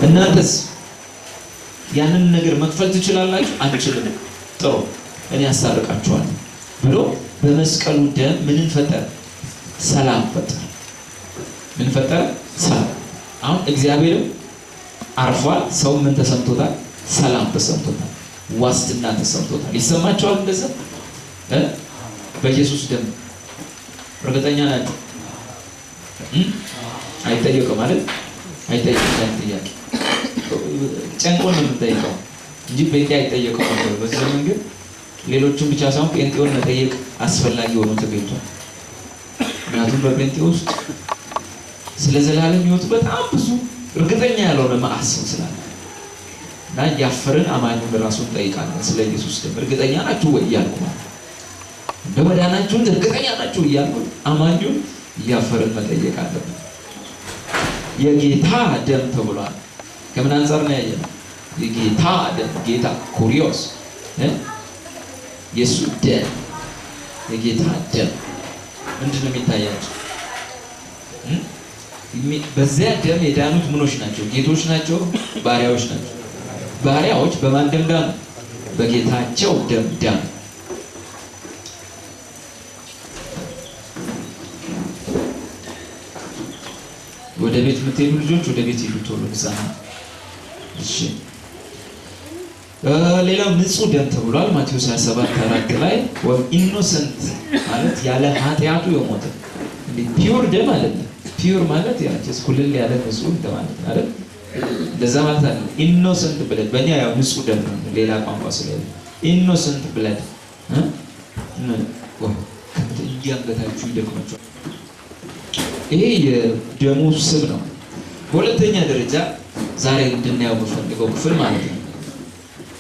እናንተስ ያንን ነገር መክፈል ትችላላችሁ? አንችልም። ጥሩ እኔ ያሳርቃችኋለሁ ብሎ በመስቀሉ ደም ምንን ፈጠረ? ሰላም ፈጠረ። ምን ፈጠረ? ሰላም። አሁን እግዚአብሔርም አርፏል። ሰው ምን ተሰምቶታል? ሰላም ተሰምቶታል። ዋስትና ተሰምቶታል። ይሰማቸዋል እንደዛ በኢየሱስ ደም እርግጠኛ ናቸው? አይጠየቅም ማለት አይጠየቅም። ጥያቄ ጨንቆ ነው የምንጠይቀው እንጂ ጴንጤ አይጠየቅም ነበር። በዚህ ዘመን ግን ሌሎቹም ብቻ ሳይሆን ጴንጤውን መጠየቅ አስፈላጊ ሆኖ ተገኝቷል። ምክንያቱም በጴንጤ ውስጥ ስለ ዘላለም ሕይወት በጣም ብዙ እርግጠኛ ያልሆነ ማዕሰብ ስላለ እና ያፈርን አማኙን ራሱን እንጠይቃለን። ስለ ኢየሱስ ደም እርግጠኛ ናችሁ ወይ እያልኩ ማለት በመዳናችሁን እርግጠኛ ናችሁ እያልኩ አማኙን እያፈርን መጠየቅ አለብን። የጌታ ደም ተብሏል። ከምን አንፃር ነው ያየነው? የጌታ ደም ጌታ ኩሪዮስ የሱ ደም የጌታ ደም ምንድን ነው የሚታያቸው? በዚያ ደም የዳኑት ምኖች ናቸው? ጌቶች ናቸው? ባሪያዎች ናቸው? ባሪያዎች በማን ደም ዳኑ? በጌታቸው ደም ዳኑ። ወደ ቤት የምትሄዱ ልጆች ወደ ቤት ሄዱ ቶሎ ንሳና። እሺ ሌላው ንጹህ ደም ተብሏል። ማቴዎስ 27:4 ላይ ኢኖሰንት ማለት ያለ ኃጢአቱ የሞተ እንዴ ፒውር ደም አይደለም። ፒውር ማለት ያቺስ ኩልል ያለ ንጹህ ማለት አይደል? ለዛ ማለት አይደል? ኢኖሰንት ብለድ በእኛ ያው ንጹህ ደም ነው፣ ሌላ ቋንቋ ስለሌለ ኢኖሰንት ብለድ እያንገታችሁ ይደክማችኋል። ይሄ የደሙ ስብ ነው። በሁለተኛ ደረጃ ዛሬ እንድናየው የምፈልገው ክፍል ማለት ነው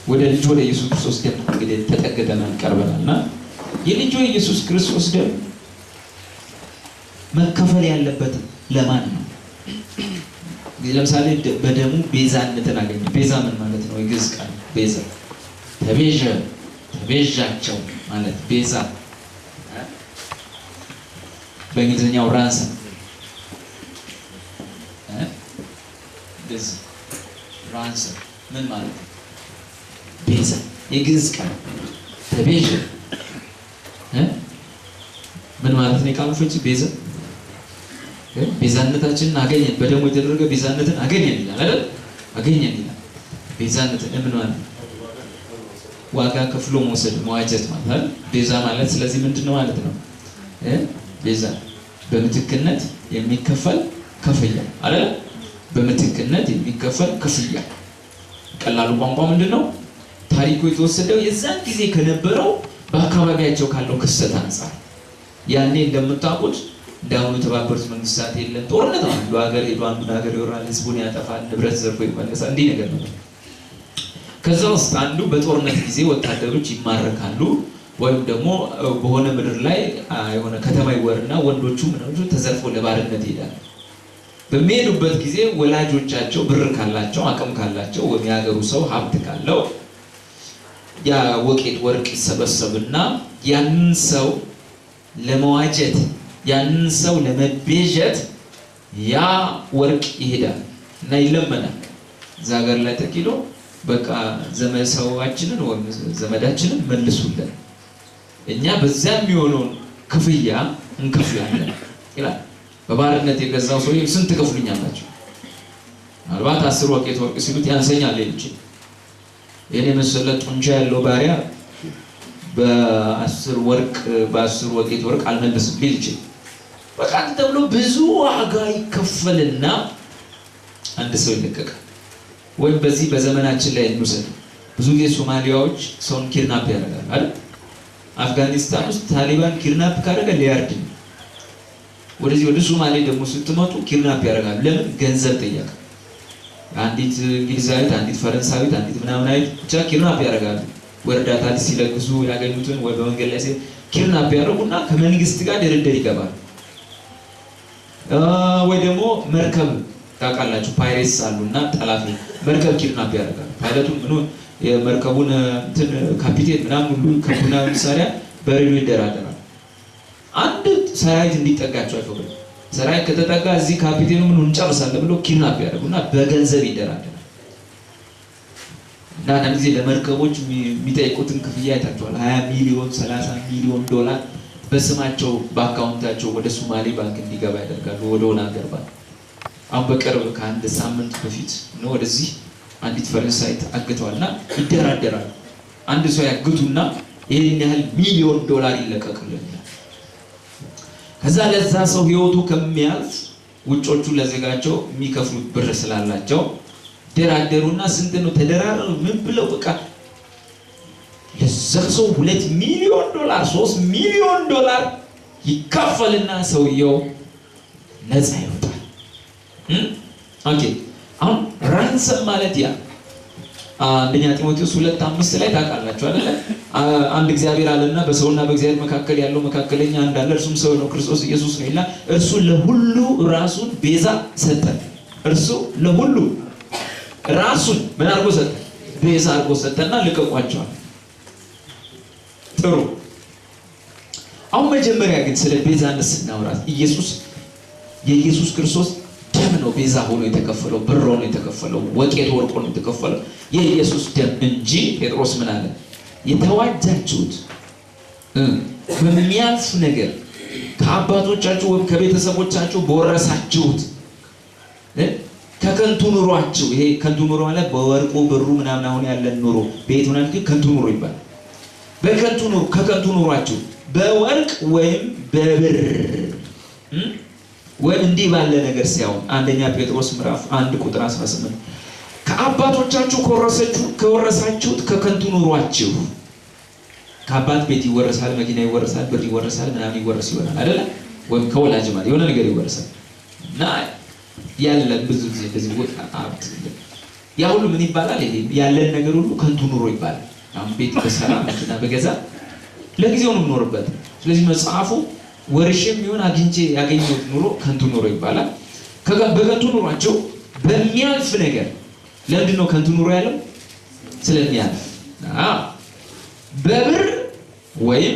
ወደ ልጁ ወደ ኢየሱስ ክርስቶስ ደም እንግዲህ ተጠግተናል ቀርበናልና የልጁ ኢየሱስ ክርስቶስ ደም መከፈል ያለበት ለማን ነው? ለምሳሌ በደሙ ቤዛነትን አገኘ። ቤዛ ምን ማለት ነው? የግዕዝ ቃል ቤዛ ተቤዠ፣ ተቤዣቸው ማለት ቤዛ በእንግሊዝኛው ራንሰም ራንሰም ምን ማለት ነው? ቤዛ የግዕዝ ቃል ተቤዠ ምን ማለት ነው? የቃሉ ፍቺ ቤዛ ቤዛነታችንን አገኘን፣ በደሙ የተደረገ ቤዛነትን አገኘን ይላል አይደል? አገኘን ይላል። ቤዛነትን ምን ማለት ዋጋ ከፍሎ መውሰድ መዋጀት ማለት አይደል? ቤዛ ማለት ስለዚህ ምንድነው ማለት ነው? ቤዛ በምትክነት የሚከፈል ክፍያ አይደል? በምትክነት የሚከፈል ክፍያ። ቀላሉ ቋንቋ ምንድነው? ታሪኩ የተወሰደው የዛን ጊዜ ከነበረው በአካባቢያቸው ካለው ክስተት አንፃር ያኔ እንደምታውቁት እንዳሁኑ የተባበሩት መንግስታት የለም፣ ጦርነት ነው። አንዱ ሀገር ሄዶ አንዱን ሀገር ይወራል፣ ህዝቡን ያጠፋል፣ ንብረት ዘርፎ ይመለሳል። እንዲህ ነገር ነው። ከዛ ውስጥ አንዱ በጦርነት ጊዜ ወታደሮች ይማረካሉ፣ ወይም ደግሞ በሆነ ምድር ላይ የሆነ ከተማ ይወርና ወንዶቹ ምኖቹ ተዘርፎ ለባርነት ይሄዳሉ። በሚሄዱበት ጊዜ ወላጆቻቸው ብር ካላቸው አቅም ካላቸው ወይም የሀገሩ ሰው ሀብት ካለው ያ ወቄት ወርቅ ይሰበሰብና ያንን ሰው ለመዋጀት ያንን ሰው ለመቤዠት ያ ወርቅ ይሄዳል እና ይለመናል። እዛ ሀገር ላይ ተኪሎ በቃ ዘመሰዋችንን ወይም ዘመዳችንን መልሱልን፣ እኛ በዛ የሚሆነውን ክፍያ እንከፍላለን ይላል። በባርነት የገዛው ሰው ስንት ከፍሉኛላችሁ? ምናልባት 10 ወቄት ወርቅ ሲሉት ያንሰኛል ልጅ የኔ መሰለ ጡንቻ ያለው ባሪያ በ10 ወቄት ወርቅ አልመለስም ሊል ይችላል። በቃ ተብሎ ብዙ ዋጋ ይከፈልና አንድ ሰው ይለቀቃል። ወይም በዚህ በዘመናችን ላይ እንውሰድ፣ ብዙ ጊዜ ሶማሊያዎች ሰውን ኪድናፕ ያደርጋሉ አይደል? አፍጋኒስታን ውስጥ ታሊባን ኪድናፕ ካደረገ ሊያርድ ነው። ወደዚህ ወደ ሶማሌ ደግሞ ስትመጡ ኪድናፕ ያደርጋሉ። ለምን? ገንዘብ ጥያቄ። አንዲት እንግሊዛዊት፣ አንዲት ፈረንሳዊት፣ አንዲት ምናምን አይት ብቻ ኪድናፕ ያደርጋሉ። ወርዳታ ሲለግሱ ያገኙትን ወይ በመንገድ ላይ ኪድናፕ ያደርጉና ከመንግስት ጋር ድርድር ይገባሉ። ወይ ደግሞ መርከብ ታውቃላችሁ፣ ፓይሬትስ አሉና ጠላፊ መርከብ ኪድናፕ ያደርጋሉ። ፓይለቱን የመርከቡን እንትን ካፒቴን ምናምን ሁሉ ከቡና መሳሪያ በሬዲዮ ይደራደራል። አንድ ሰራዊት እንዲጠጋቸው አይፈቅድም። ሰራዊት ከተጠጋ እዚህ ካፒቴኑ ምን እንጨርሳለን ብሎ ኪድናፕ ያደርጉና በገንዘብ ይደራደራል። እና አንድ ጊዜ ለመርከቦች የሚጠይቁትን ክፍያ አይታችኋል። 20 ሚሊዮን 30 ሚሊዮን ዶላር በስማቸው በአካውንታቸው ወደ ሶማሌ ባንክ እንዲገባ ያደርጋሉ፣ ወደ ሆነ ሀገር ባንክ። አሁን በቅርብ ከአንድ ሳምንት በፊት ነው ወደዚህ አንዲት ፈረንሳይት አግተዋልና ይደራደራሉ። አንድ ሰው ያግቱና ይሄን ያህል ሚሊዮን ዶላር ይለቀቅልናል። ከዛ ለዛ ሰው ህይወቱ ከሚያልፍ ውጮቹ ለዜጋቸው የሚከፍሉት ብር ስላላቸው ደራደሩና ስንት ነው ተደራረሩ ምን ብለው በቃ ለዛ ሰው 2 ሚሊዮን ዶላር 3 ሚሊዮን ዶላር ይከፈልና ሰውየው ነፃ ይወጣል። ኦኬ አሁን ራንሰም ማለት ያ አንደኛ ጢሞቴዎስ 2:5 ላይ ታውቃላችሁ አይደለ? አንድ እግዚአብሔር አለና በሰውና በእግዚአብሔር መካከል ያለው መካከለኛ እንዳለ እርሱም ሰው ነው፣ ክርስቶስ ኢየሱስ ነው ይላል። እርሱ ለሁሉ ራሱን ቤዛ ሰጠ። እርሱ ለሁሉ ራሱን ምን አድርጎ ሰጠ? ቤዛ አድርጎ ሰጠና ልቀቋቸዋል። ጥሩ። አሁን መጀመሪያ ግን ስለ ቤዛነት ስናወራ የኢየሱስ ክርስቶስ ደም ነው ቤዛ ሆኖ የተከፈለው፣ ብር ሆኖ የተከፈለው፣ ወቄት ወርቅ ሆኖ የተከፈለው የኢየሱስ ደም እንጂ ጴጥሮስ ምን አለ? የተዋጃችሁት በሚያልፍ ነገር ከአባቶቻችሁ ወይም ከቤተሰቦቻችሁ በወረሳችሁት ከከንቱ ኑሯችሁ። ይሄ ከንቱ ኑሮ ማለት በወርቁ ብሩ ምናምን አሁን ያለን ኑሮ ቤት ምናምን ከንቱ ኑሮ ይባላል። በከንቱ ኑሮ ከከንቱ ኑሯችሁ በወርቅ ወይም በብር ወይ እንዲህ ባለ ነገር ሲያውን አንደኛ ጴጥሮስ ምዕራፍ 1 ቁጥር 18 ከአባቶቻችሁ ከወረሳችሁት ከከንቱ ኑሯችሁ። ከአባት ቤት ይወረሳል፣ መኪና ይወረሳል፣ ብር ይወረሳል፣ ምናምን ይወረስ ይሆናል አይደለ? ወይም ከወላጅ ማለት የሆነ ነገር ይወረሳል። እና ያለን ብዙ ጊዜ እንደዚህ ወጣ አብት ያ ሁሉ ምን ይባላል? ይሄ ያለን ነገር ሁሉ ከንቱ ኑሮ ይባላል። አሁን ቤት በሰራ መኪና በገዛ ለጊዜው ነው የምኖርበት። ስለዚህ መጽሐፉ ወርሽም ይሁን አግኝቼ ያገኘሁት ኑሮ ከንቱ ኑሮ ይባላል። በከንቱ ኑሯቸው በሚያልፍ ነገር። ለምንድን ነው ከንቱ ኑሮ ያለው? ስለሚያልፍ። በብር ወይም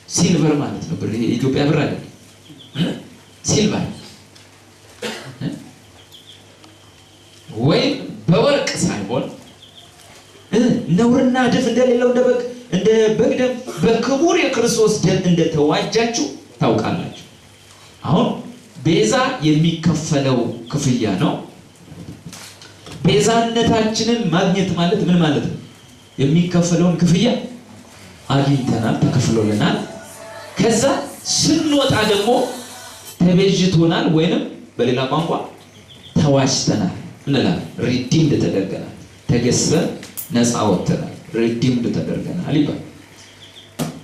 ሲልቨር ማለት ነው። ብር የኢትዮጵያ ብር አይደለም፣ ሲልቨር ወይም በወርቅ ሳይሆን ነውርና እድፍ እንደሌለው እንደ በግ ደም በክቡር የክርስቶስ ደም እንደተዋጃችሁ ታውቃላችሁ። አሁን ቤዛ የሚከፈለው ክፍያ ነው። ቤዛነታችንን ማግኘት ማለት ምን ማለት ነው? የሚከፈለውን ክፍያ አግኝተናል፣ ተከፍሎልናል። ከዛ ስንወጣ ደግሞ ተቤዥቶናል ወይንም በሌላ ቋንቋ ተዋጅተናል እንላለን። ሪዲምድ ተደርገናል፣ ተገዝተን ነፃ ወጥተናል፣ ሪዲምድ ተደርገናል ይባላል።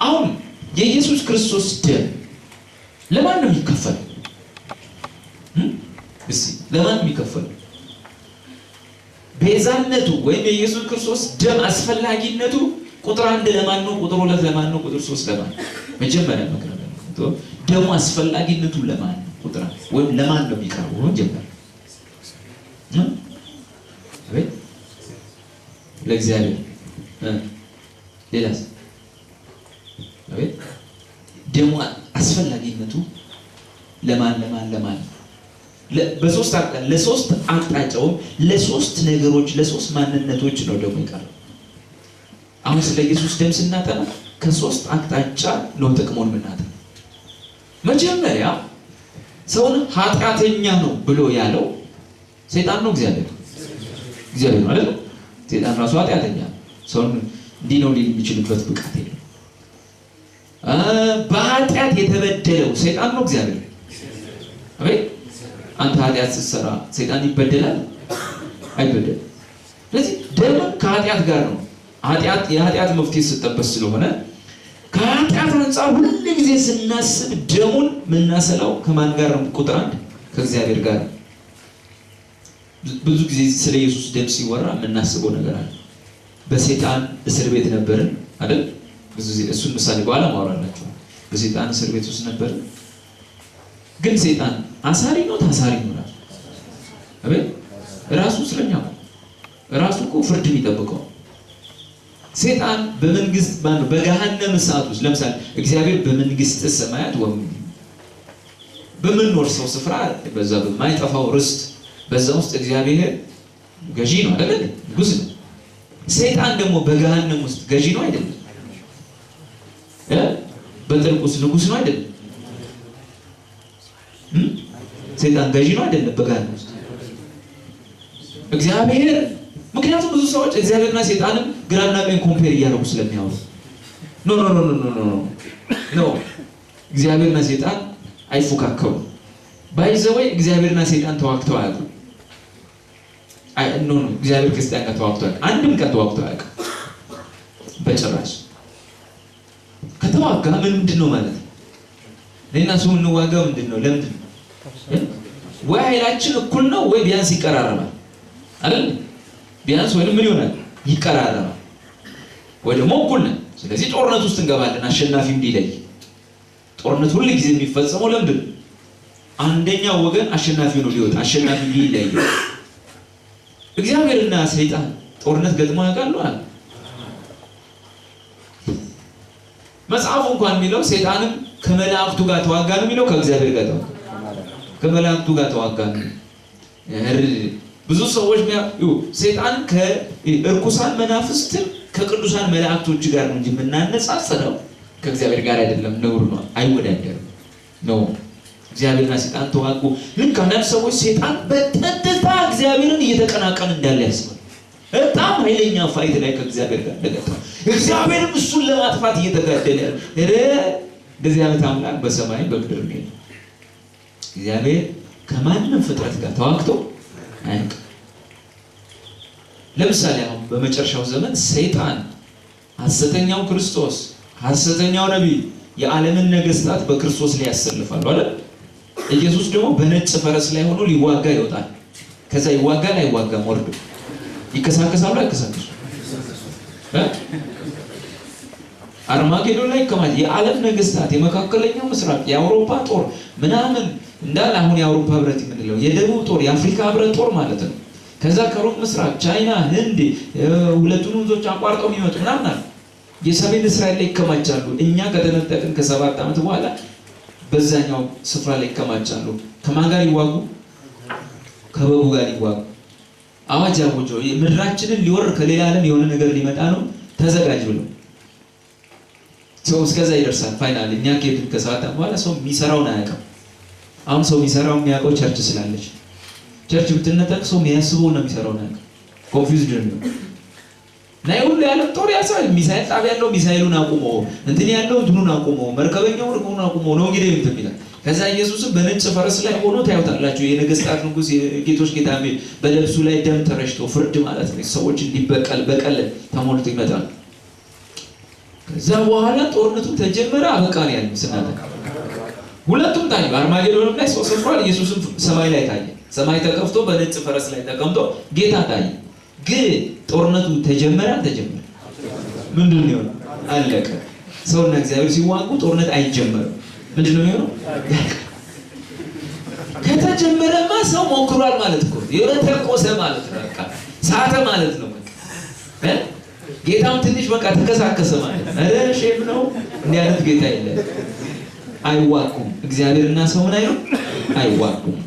አሁን የኢየሱስ ክርስቶስ ደም ለማን ነው የሚከፈለው? ለማን ነው የሚከፈለው? ቤዛነቱ ወይም የኢየሱስ ክርስቶስ ደም አስፈላጊነቱ ቁጥር 1 ለማን ነው? ቁጥር 2 ለማን ነው? ቁጥር 3 ለማን ነው? መጀመሪያ ነው ደሙ አስፈላጊነቱ ለማን ነው? ቁጥር 1 ወይም ለማን ነው የሚቀርበው? መጀመሪያ አቤት ለእግዚአብሔር። ሌላስ? አቤት ደሙ አስፈላጊነቱ ለማን በሶስት አቅጣጫ ለሶስት አቅጣጫውም ለሶስት ነገሮች ለሶስት ማንነቶች ነው ደግሞ ይቀር። አሁን ስለ ኢየሱስ ደም ስናጠና ከሶስት አቅጣጫ ነው ጥቅሙን የምናጠና። መጀመሪያ ሰውን ኃጢአተኛ ነው ብሎ ያለው ሰይጣን ነው እግዚአብሔር ማለት ነው። ሰይጣን ራሱ ኃጢአተኛ ሰውን እንዲህ ነው ሊል የሚችልበት ብቃት የለም። በኃጢአት የተበደለው ሰይጣን ነው እግዚአብሔር አቤት። አንተ ኃጢአት ስትሰራ ሰይጣን ይበደላል አይበደልም? ስለዚህ ደም ከኃጢአት ጋር ነው። የኃጢአት መፍትሄ ስትጠበስ ስለሆነ ከኃጢአት አንፃር ሁሉ ጊዜ ስናስብ ደሙን የምናሰላው ከማን ጋር ነው? ቁጥር 1 ከእግዚአብሔር ጋር። ብዙ ጊዜ ስለ ኢየሱስ ደም ሲወራ የምናስበው ነገር አለ። በሰይጣን እስር ቤት ነበርን አይደል? ብዙ ጊዜ እሱን ምሳሌ በኋላ ማውራላችሁ። በሰይጣን እስር ቤት ውስጥ ነበርን። ግን ሰይጣን አሳሪ ነው ታሳሪ ነው? አቤት ራሱ እስረኛ ነው። ራሱ እኮ ፍርድ የሚጠብቀው። ሰይጣን በመንግስት ማነው በገሃነም እሳት ውስጥ ለምሳሌ እግዚአብሔር በመንግስት ሰማያት በምንወርሰው ስፍራ በዛ በማይጠፋው ርስት በዛ ውስጥ እግዚአብሔር ገዢ ነው አይደል? ንጉስ ነው። ሰይጣን ደግሞ በገሃነም ውስጥ ገዢ ነው አይደል? በጥልቅ ውስጥ ንጉስ ነው አይደል? ሰይጣን ገዢ ነው አይደል? በገሃነም ውስጥ እግዚአብሔር ምክንያቱም ብዙ ሰዎች እግዚአብሔርና ሰይጣንን ግራና ቀኝ ኮምፔር እያደረጉ ስለሚያወሩ ኖ እግዚአብሔርና ሰይጣን አይፎካከሩም። ባይዘወይ እግዚአብሔርና ሰይጣን ተዋግተው አያውቁም። እግዚአብሔር ክርስቲያን ጋር ተዋግተው አያውቅም። አንድም ቀን ተዋግተው አያውቅም በጭራሽ። ከተዋጋ ምንድነው ማለት ነው? እኔና እሱ እንዋጋው ምንድነው? ለምንድን ነው? ወይ ኃይላችን እኩል ነው ወይ ቢያንስ ይቀራረባል አይደል? ቢያንስ ወይንም ምን ይሆናል? ይቀራረባል ወይ ደግሞ እኩል ነው። ስለዚህ ጦርነት ውስጥ እንገባለን አሸናፊ እንዲለይ። ጦርነት ሁሉ ጊዜ የሚፈጸመው ለምንድን ነው? አንደኛው ወገን አሸናፊ ነው ሊወጣ አሸናፊ እንዲለይ። እግዚአብሔርና ሰይጣን ጦርነት ገጥመው ያውቃሉ? መጽሐፉ እንኳን የሚለው ሰይጣንም ከመላእክቱ ጋር ተዋጋ ነው የሚለው። ከእግዚአብሔር ጋር ተዋጋ ከመላእክቱ ጋር ተዋጋ ነው። ብዙ ሰዎች ሰይጣን ከእርኩሳን መናፍስትን ከቅዱሳን መላእክቶች ጋር ነው እንጂ የምናነጻጽረው ከእግዚአብሔር ጋር አይደለም። ነውር ነው፣ አይወዳደርም ነው። እግዚአብሔርና ሰይጣን ተዋጉ። ልክ አንዳንድ ሰዎች ሰይጣን በቀጥታ እግዚአብሔርን እየተቀናቀን እንዳለ ያስባል። በጣም ኃይለኛ ፋይት ላይ ከእግዚአብሔር ጋር ተገጠመ። እግዚአብሔርም እሱን ለማጥፋት እየተጋደለ እንደዚህ አይነት አምላክ በሰማይ በምድር ነው። እግዚአብሔር ከማንም ፍጥረት ጋር ተዋግቶ አያውቅም። ለምሳሌ አሁን በመጨረሻው ዘመን ሰይጣን ሐሰተኛው ክርስቶስ ሐሰተኛው ነቢይ የዓለምን ነገስታት በክርስቶስ ላይ ያሰልፋሉ አይደል? ኢየሱስ ደግሞ በነጭ ፈረስ ላይ ሆኖ ሊዋጋ ይወጣል። ከዛ ይዋጋል አይዋጋም? ወርዶ ይከሳከሳሉ አይከሳከሱ? አርማጌዶን ላይ ከማለት የዓለም ነገስታት የመካከለኛው ምስራቅ የአውሮፓ ጦር ምናምን እንዳለ አሁን የአውሮፓ ህብረት የምንለው የደቡብ ጦር የአፍሪካ ህብረት ጦር ማለት ነው። ከዛ ከሩቅ ምስራቅ ቻይና፣ ህንድ ሁለቱን ወንዞች አቋርጠው የሚመጡ ምናምን አለ። የሰሜን እስራኤል ላይ ይከማቻሉ። እኛ ከተነጠቅን ከ7 ዓመት በኋላ በዛኛው ስፍራ ላይ ይከማቻሉ። ከማን ጋር ይዋጉ? ከበጉ ጋር ይዋጉ። አዋጅ አውጀው ምድራችንን ሊወር ከሌላ ዓለም የሆነ ነገር ሊመጣ ነው ተዘጋጅ ብለው ሰው እስከዛ ይደርሳል። ፋይናል እኛ ከሄድን ከ7 ዓመት በኋላ ሰው የሚሰራውን አያውቅም። አሁን ሰው የሚሰራው የሚያውቀው ቸርች ስላለች ቸርች ብትነጠቅ ሰው የሚያስበው ነው የሚሰራው ነገር ኮንፊውዝድ ነው። ናይ ሁሉ ያለው ጦር ያሰል ሚሳኤል ጣቢያ ያለው ሚሳኤሉን አቁሞ እንትን ያለው እንትኑን አቁሞ መርከበኛው ርቁን አቁሞ ነው እንግዲህ እንትሚላል። ከዛ ኢየሱስም በነጭ ፈረስ ላይ ሆኖ ታዩታላችሁ። የነገስታት ንጉስ የጌቶች ጌታ በልብሱ ላይ ደም ተረጭቶ ፍርድ ማለት ነው። ሰዎች እንዲበቀል በቀል ተሞልቶ ይመጣል። ከዛ በኋላ ጦርነቱ ተጀመረ። አበቃ ነው ያለው ስናተካ ሁለቱም ታዩ። አርማጌዶንም ላይ ሰው ሰፍሯል። ኢየሱስም ሰማይ ላይ ታየ። ሰማይ ተከፍቶ በነጭ ፈረስ ላይ ተቀምጦ ጌታ ታየ። ግን ጦርነቱ ተጀመረ አልተጀመረ? ምንድን ነው? አለቀ። ሰውና እግዚአብሔር ሲዋጉ ጦርነት አይጀመርም። ምንድን ነው የሚሆነው? ከተጀመረማ ሰው ሞክሯል ማለት እኮ የረተቆሰ ማለት ነው። በቃ ሳተ ማለት ነው። በቃ ጌታም ትንሽ በቃ ተከሳከሰ ማለት ነው። አረ ሼም ነው እንዲህ አይነት ጌታ የለም። አይዋቁም። እግዚአብሔርና ሰው ምን አይሉ አይዋቁም።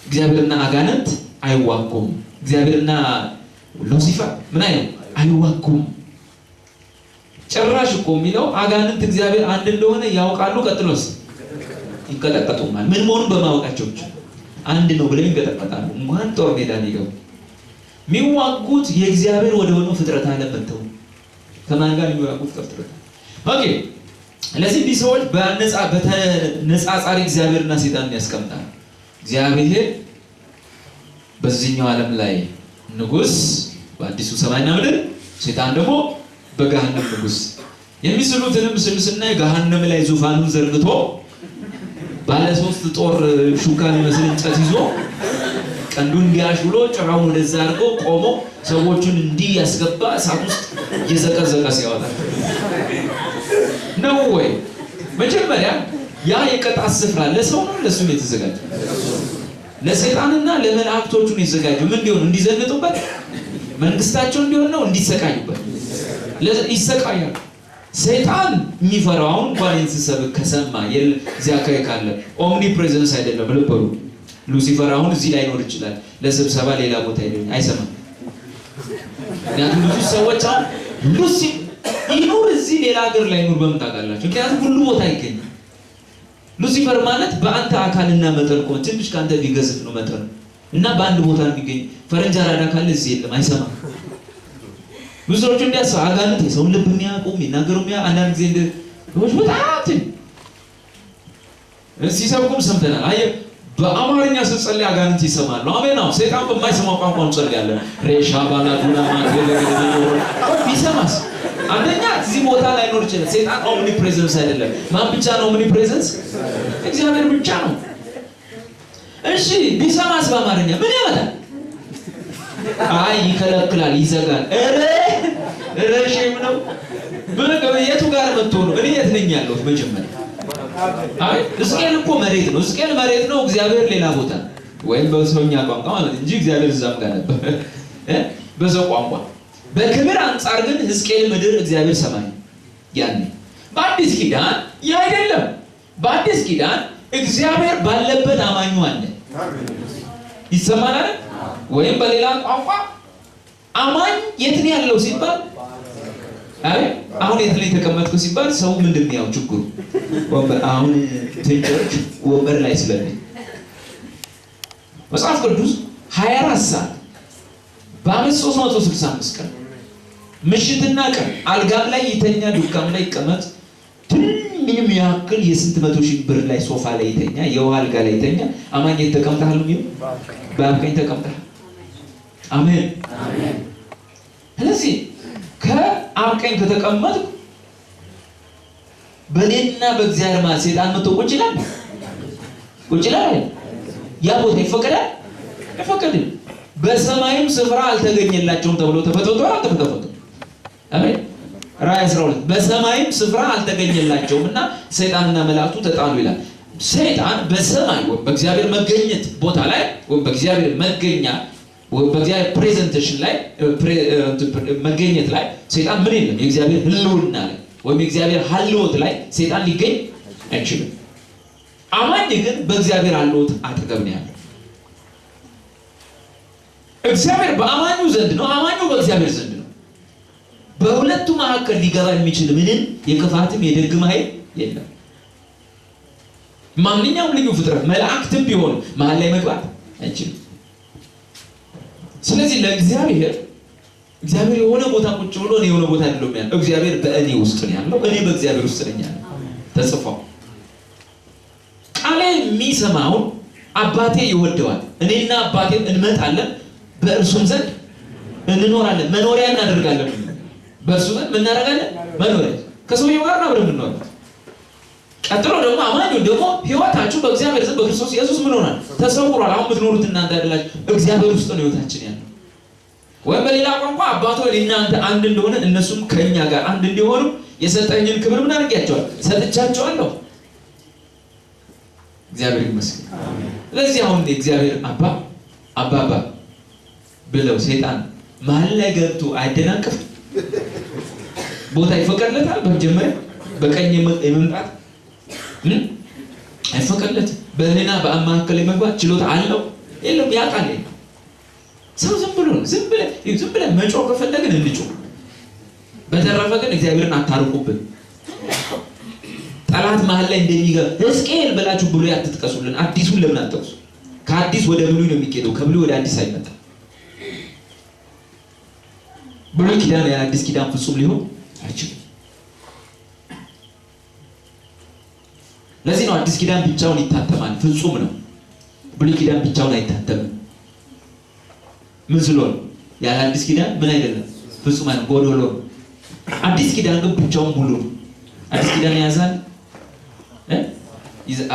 እግዚአብሔርና አጋንንት አይዋቁም። እግዚአብሔርና ሉሲፈር ምን አይሉ አይዋቁም። ጭራሽ እኮ የሚለው አጋንንት እግዚአብሔር አንድ እንደሆነ ያውቃሉ። ቀጥሎስ ይንቀጠቀጡማል። ምን መሆኑን በማወቃቸው ብቻ አንድ ነው ብለው ይንቀጠቀጣሉ። እንኳን ጦር ሜዳ ሊገቡ የሚዋጉት የእግዚአብሔር ወደ ሆነው ፍጥረት ዓለም መጥተው ከማን ጋር የሚዋጉት? ከፍጥረት። ኦኬ። ስለዚህ ዲ ሰዎች በተነጻጻሪ እግዚአብሔርና ሰይጣንን ያስቀምጣል። እግዚአብሔር በዚህኛው ዓለም ላይ ንጉስ በአዲሱ ሰማይና ምድር፣ ሰይጣን ደግሞ በገሃነም ንጉስ። የሚስሉትንም ምስል ስናይ ገሃነም ላይ ዙፋኑን ዘርግቶ ባለ 3 ጦር ሹካ የሚመስል እንጨት ይዞ ቀንዱን እንዲያሽሎ ጭራውን ወደዛ አድርጎ ቆሞ ሰዎቹን እንዲህ ያስገባ እሳት ውስጥ እየዘቀዘቀ ሲያወጣ ነው ወይ? መጀመሪያ ያ የቅጣት ስፍራ ለሰው ነው ለሱ የተዘጋጀ? ለሰይጣንና ለመላእክቶቹ ነው የተዘጋጀው። ምን እንዲሆን? እንዲዘንጡበት፣ መንግስታቸው እንዲሆን ነው፣ እንዲሰቃዩበት። ይሰቃያሉ። ሰይጣን የሚፈራው አሁን እንኳን እንስሰብ ከሰማ እዚያ ካለ ኦምኒ ፕሬዘንስ አይደለም ልበሉ። ሉሲፈር አሁን እዚህ ላይ ኖር ይችላል፣ ለስብሰባ ሌላ ቦታ አይሰማም። ምክንያቱም ብዙ ሰዎች ይኑር እዚህ ሌላ ሀገር ላይ ኑር በምን ታውቃላችሁ? ምክንያቱም ሁሉ ቦታ ይገኛል። ሉሲፈር ማለት በአንተ አካልና መጠን ቆን ትንሽ ካንተ ቢገዝፍ ነው መጠን እና በአንድ ቦታ የሚገኝ ፈረንጅ አራዳ ካለ እዚህ የለም፣ አይሰማም። ብዙዎች እንዲያስ አጋንንት የሰው ልብ የሚያውቁ የሚናገሩ አንዳንድ ጊዜ እንደሆነ በጣም ሲሰብኩም ሰምተናል። አየ በአማርኛ ስትጸልይ አጋንንት ይሰማሉ። አሜን ነው። ሰይጣን በማይሰማው ቋንቋ እንጸልያለን። ሬሻ ባላዱና ቢሰማስ አንደኛ እዚህ ቦታ ላይ ኖር ይችላል። ሰይጣን ኦምኒ ፕሬዘንስ አይደለም። ማን ብቻ ነው ኦምኒ ፕሬዘንስ? እግዚአብሔር ብቻ ነው። እሺ ቢሰማስ በአማርኛ ምን ያመጣል? አይ ይከለክላል፣ ይዘጋል። ሸም ነው። የቱ ጋር መጥቶ ነው? እኔ የት ነኝ ያለሁት? መጀመሪያ አይ ሕዝቅኤል እኮ መሬት ነው። ሕዝቅኤል መሬት ነው፣ እግዚአብሔር ሌላ ቦታ ወይም በሰውኛ ቋንቋ ማለት እንጂ እግዚአብሔር እዛም ጋር ነበር በሰው ቋንቋ። በክብር አንጻር ግን ሕዝቅኤል ምድር፣ እግዚአብሔር ሰማይ። ያኔ በአዲስ ኪዳን ያ አይደለም። በአዲስ ኪዳን እግዚአብሔር ባለበት አማኙ አለ። ይሰማል አይደል? ወይም በሌላ ቋንቋ አማኝ የት ነው ያለው ሲባል አይ አሁን የት ላይ ተቀመጥኩ ሲባል ሰው ምንድነው ያው ችግሩ ወንበር አሁን ትንጮች ወንበር ላይ ስለዚህ መጽሐፍ ቅዱስ 24 ሰዓት በአመት 365 ቀን ምሽትና ቀን አልጋም ላይ ይተኛ፣ ዱካም ላይ ይቀመጥ፣ ምንም ያክል የስንት መቶ ሺህ ብር ላይ ሶፋ ላይ ይተኛ፣ የውሃ አልጋ ላይ ይተኛ፣ አማኝ ተቀምጣል ነው በአብቀኝ ተቀምጣል። አሜን አሜን። ስለዚህ ከአብቀኝ ከተቀመጥኩ በእኔና በእግዚአብሔር ማለት ሰይጣን መጥቶ ቁጭ ይላል። ያ ቦታ ይፈቀዳል? አይፈቀድም። በሰማይም ስፍራ አልተገኘላቸውም ተብሎ ተፈጥሯል። አልተፈጠሩም። አሜን። ራእይ 12 በሰማይም ስፍራ አልተገኘላቸውምና ሰይጣንና መላእክቱ ተጣሉ ይላል። ሰይጣን በሰማይ በእግዚአብሔር መገኘት ቦታ ላይ በእግዚአብሔር መገኛ በእግዚአብሔር ፕሬዘንቴሽን ላይ መገኘት ላይ ሰይጣን ምን የለም። የእግዚአብሔር ህልውና ላይ ወይም የእግዚአብሔር ሀልወት ላይ ሰይጣን ሊገኝ አይችልም። አማኝ ግን በእግዚአብሔር ሀልወት አጠገብ ነው ያለው። እግዚአብሔር በአማኙ ዘንድ ነው፣ አማኙ በእግዚአብሔር ዘንድ ነው። በሁለቱ መካከል ሊገባ የሚችል ምንም የክፋትም የደግም ኃይል የለም። ማንኛውም ልዩ ፍጥረት መላእክትም ቢሆኑ መሀል ላይ መግባት አይችልም። ስለዚህ ለእግዚአብሔር የሆነ ቦታ ቁጭ ብሎ እኔ የሆነ ቦታ አይደለም ያለው። እግዚአብሔር በእኔ ውስጥ ነው ያለው፣ እኔ በእግዚአብሔር ውስጥ ነኝ ያለው ተጽፏል። ቃሌ የሚሰማው አባቴ ይወደዋል፣ እኔና አባቴ እንመጣለን፣ በእርሱም ዘንድ እንኖራለን፣ መኖሪያ እናደርጋለን። በእርሱ ዘንድ ምን እናደርጋለን? መኖሪያ። ከሰውየው ጋር አብረን እንኖራለን። ቀጥሎ ደግሞ አማኙ ደግሞ ህይወታችሁ በእግዚአብሔር ዘንድ በክርስቶስ ኢየሱስ ምን ሆናል? ተሰውሯል። አሁን የምትኖሩት እናንተ አይደላችሁ፣ እግዚአብሔር ውስጥ ነው ህይወታችን ያለው። ወይም በሌላ ቋንቋ አባቶ እናንተ አንድ እንደሆነ እነሱም ከኛ ጋር አንድ እንዲሆኑ የሰጠኝን ክብር ምን አድርጌያቸዋል? ሰጥቻቸዋለሁ። እግዚአብሔር ይመስገን። ስለዚህ አሁን እግዚአብሔር አባባ ብለው ሰይጣን መሀል ላይ ገብቶ አይደናቀፍ ቦታ ይፈቀድለታል? በመጀመሪያ በቀኝ የመምጣት አይፈቀድለትም። በእኔና በመካከል የመግባት ችሎታ አለው የለም? ያውቃል። ሰው ዝም ብለን መጮህ ከፈለግን እንጮህ። በተረፈ ግን እግዚአብሔርን አታርቁብን። ጠላት መሀል ላይ እንደሚገባ ሕዝቅኤል ብላችሁ ብሉይ አትጥቀሱልን። አዲሱን ለምን አትጠቅሱ? ከአዲስ ወደ ብሉይ ነው የሚኬደው፣ ከብሉይ ወደ አዲስ አይመጣም። ብሉይ ኪዳን ያ አዲስ ኪዳን ፍጹም ሊሆን አይችልም። ለዚህ ነው አዲስ ኪዳን ብቻውን ይታተማል፣ ፍጹም ነው። ብሉይ ኪዳን ብቻውን አይታተምም። ምን ስለሆነ ያ አዲስ ኪዳን ምን አይደለም? ፍጹም አይደለም፣ ጎዶሎ። አዲስ ኪዳን ግን ብቻውን ሙሉ ነው። አዲስ ኪዳን ያዛል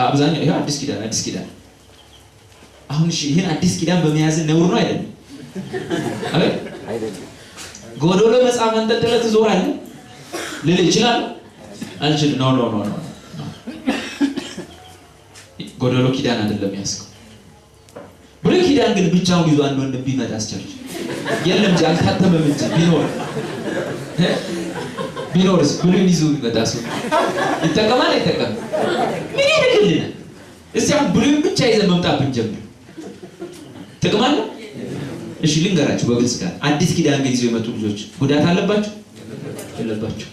አብዛኛው ይሄ አዲስ ኪዳን አሁን እሺ፣ ይሄን አዲስ ኪዳን በመያዝ ነውር ነው አይደለም? አይደለም። ጎዶሎ መጽሐፍ አንጠልጥለህ ትዞራለህ ልል ይችላል? አልችልም። ኖ ጎዶሎ ኪዳን አይደለም ያስከው። ብሉይ ኪዳን ግን ብቻውን ይዞ አንድ ወንድም ቢመጣ አስቸርች የለም እንጂ አልታተመም እንጂ ቢኖርስ ብሉይን ይዞ ቢመጣ ሰው ይጠቀማል አይጠቀም? ምን ያደርግልናል? እስቲ አሁን ብሉይን ብቻ ይዘን መምጣት ብንጀምር ጥቅም አለ? እሺ ልንገራችሁ በግልጽ ጋር አዲስ ኪዳን ግን ይዘው የመጡ ልጆች ጉዳት አለባቸው የለባቸው?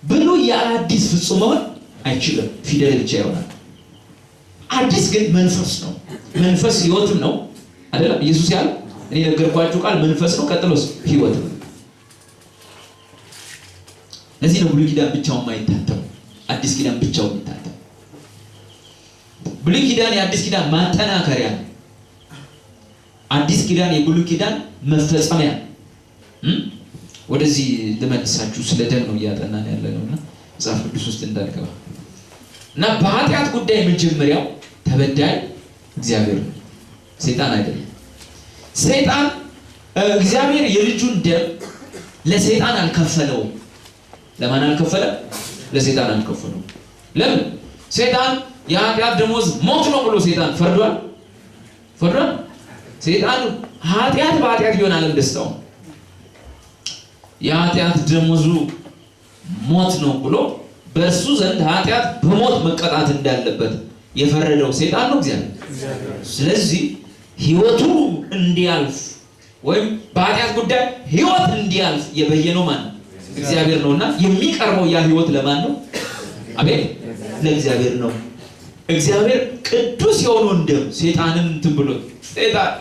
ብሉይ የአዲስ ፍጹም መሆን አይችልም፣ ፊደል ብቻ ይሆናል። አዲስ ግን መንፈስ ነው፣ መንፈስ ህይወትም ነው አይደለም? ኢየሱስ ያለው እኔ ነገርኳችሁ ቃል መንፈስ ነው፣ ቀጥሎስ ህይወት ነው። ለዚህ ነው ብሉይ ኪዳን ብቻውን የማይታተም፣ አዲስ ኪዳን ብቻውን የሚታተም። ብሉይ ኪዳን የአዲስ ኪዳን ማጠናከሪያ ነው፣ አዲስ ኪዳን የብሉይ ኪዳን መፈጸሚያ። ወደዚህ ልመልሳችሁ፣ ስለ ደም ነው እያጠናን ያለነውና መጽሐፍ ቅዱስ ውስጥ እንዳልገባ እና በኃጢአት ጉዳይ መጀመሪያው ተበዳይ እግዚአብሔር ነው፣ ሰይጣን አይደለም። ሰይጣን እግዚአብሔር የልጁን ደም ለሰይጣን አልከፈለውም። ለማን አልከፈለ? ለሰይጣን አልከፈለውም። ለምን? ሰይጣን የኃጢአት ደሞዝ ሞት ነው ብሎ ሰይጣን ፈርዷል። ሰይጣን ኃጢአት በኃጢአት ቢሆን ዓለም ደስታው የኃጢአት ደሞዙ ሞት ነው ብሎ በእርሱ ዘንድ ኃጢአት በሞት መቀጣት እንዳለበት የፈረደው ሰይጣን ነው እግዚአብሔር። ስለዚህ ህይወቱ እንዲያልፍ ወይም በኃጢአት ጉዳይ ህይወት እንዲያልፍ የበየነው ማን ነው? እግዚአብሔር ነውና የሚቀርበው ያ ህይወት ለማን ነው? አቤት ለእግዚአብሔር ነው። እግዚአብሔር ቅዱስ የሆነውን ደም ሰይጣንን እንትን ብሎ ሰይጣን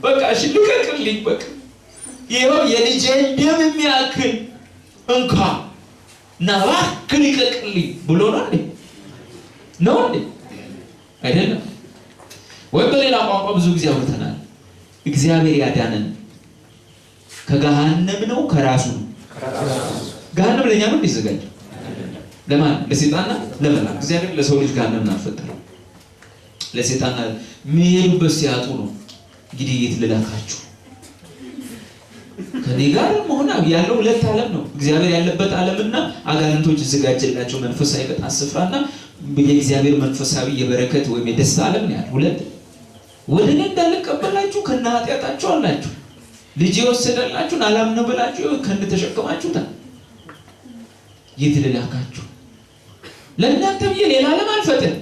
በቃ እሺ ልቀቅልኝ፣ በቃ ይኸው የልጄን ደም የሚያክል እንካ እና እባክህ ልቀቅልኝ ብሎ ነው እንዴ? አይደለም። ወይ በሌላ ቋንቋ ብዙ ጊዜ አውርተናል። እግዚአብሔር ያዳነን ከገሃነም ነው ከራሱ ነው። ገሃነም ለኛ ነው እንዲዘጋጀው ለማን? ለሰይጣንና ለመላእክት። እግዚአብሔር ለሰው ልጅ ገሃነምን አልፈጠረም። ለሰይጣንና የሚሄዱበት ሲያጡ ነው እንግዲህ የት ልላካችሁ? ከኔ ጋር መሆን ያለው ሁለት ዓለም ነው። እግዚአብሔር ያለበት ዓለምና አጋንንቶች የተዘጋጀላቸው መንፈሳዊ በጣም ስፍራና የእግዚአብሔር መንፈሳዊ የበረከት ወይም የደስታ ዓለም ነው ያለው። ሁለት ወደ እኔ እንዳልቀበላችሁ ከነ ኃጢአታችሁ አላችሁ ልጅ የወሰደላችሁን አላምነ ብላችሁ ከነ ተሸከማችሁታል። የት ልላካችሁ? ለእናንተ ብዬ ሌላ ዓለም አልፈጥርም።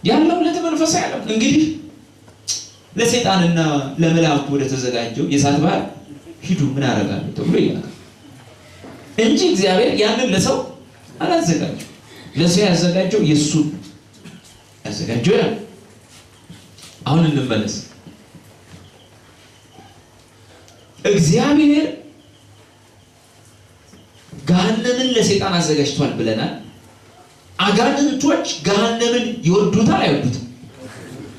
ያለው ሁለት መንፈሳዊ ዓለም እንግዲህ ለሰይጣንና ለመላእክቱ ወደ ተዘጋጀው የእሳት ባህር ሂዱ ምን አደርጋለሁ ተብሎ ይላካል እንጂ እግዚአብሔር ያንን ለሰው አላዘጋጀው። ለሰው ያዘጋጀው ኢየሱስ ያዘጋጀው ያ። አሁን እንመለስ። እግዚአብሔር ገሃነምን ለሰይጣን አዘጋጅቷል ብለናል። አጋንንቶች ገሃነምን ይወዱታል አይወዱትም?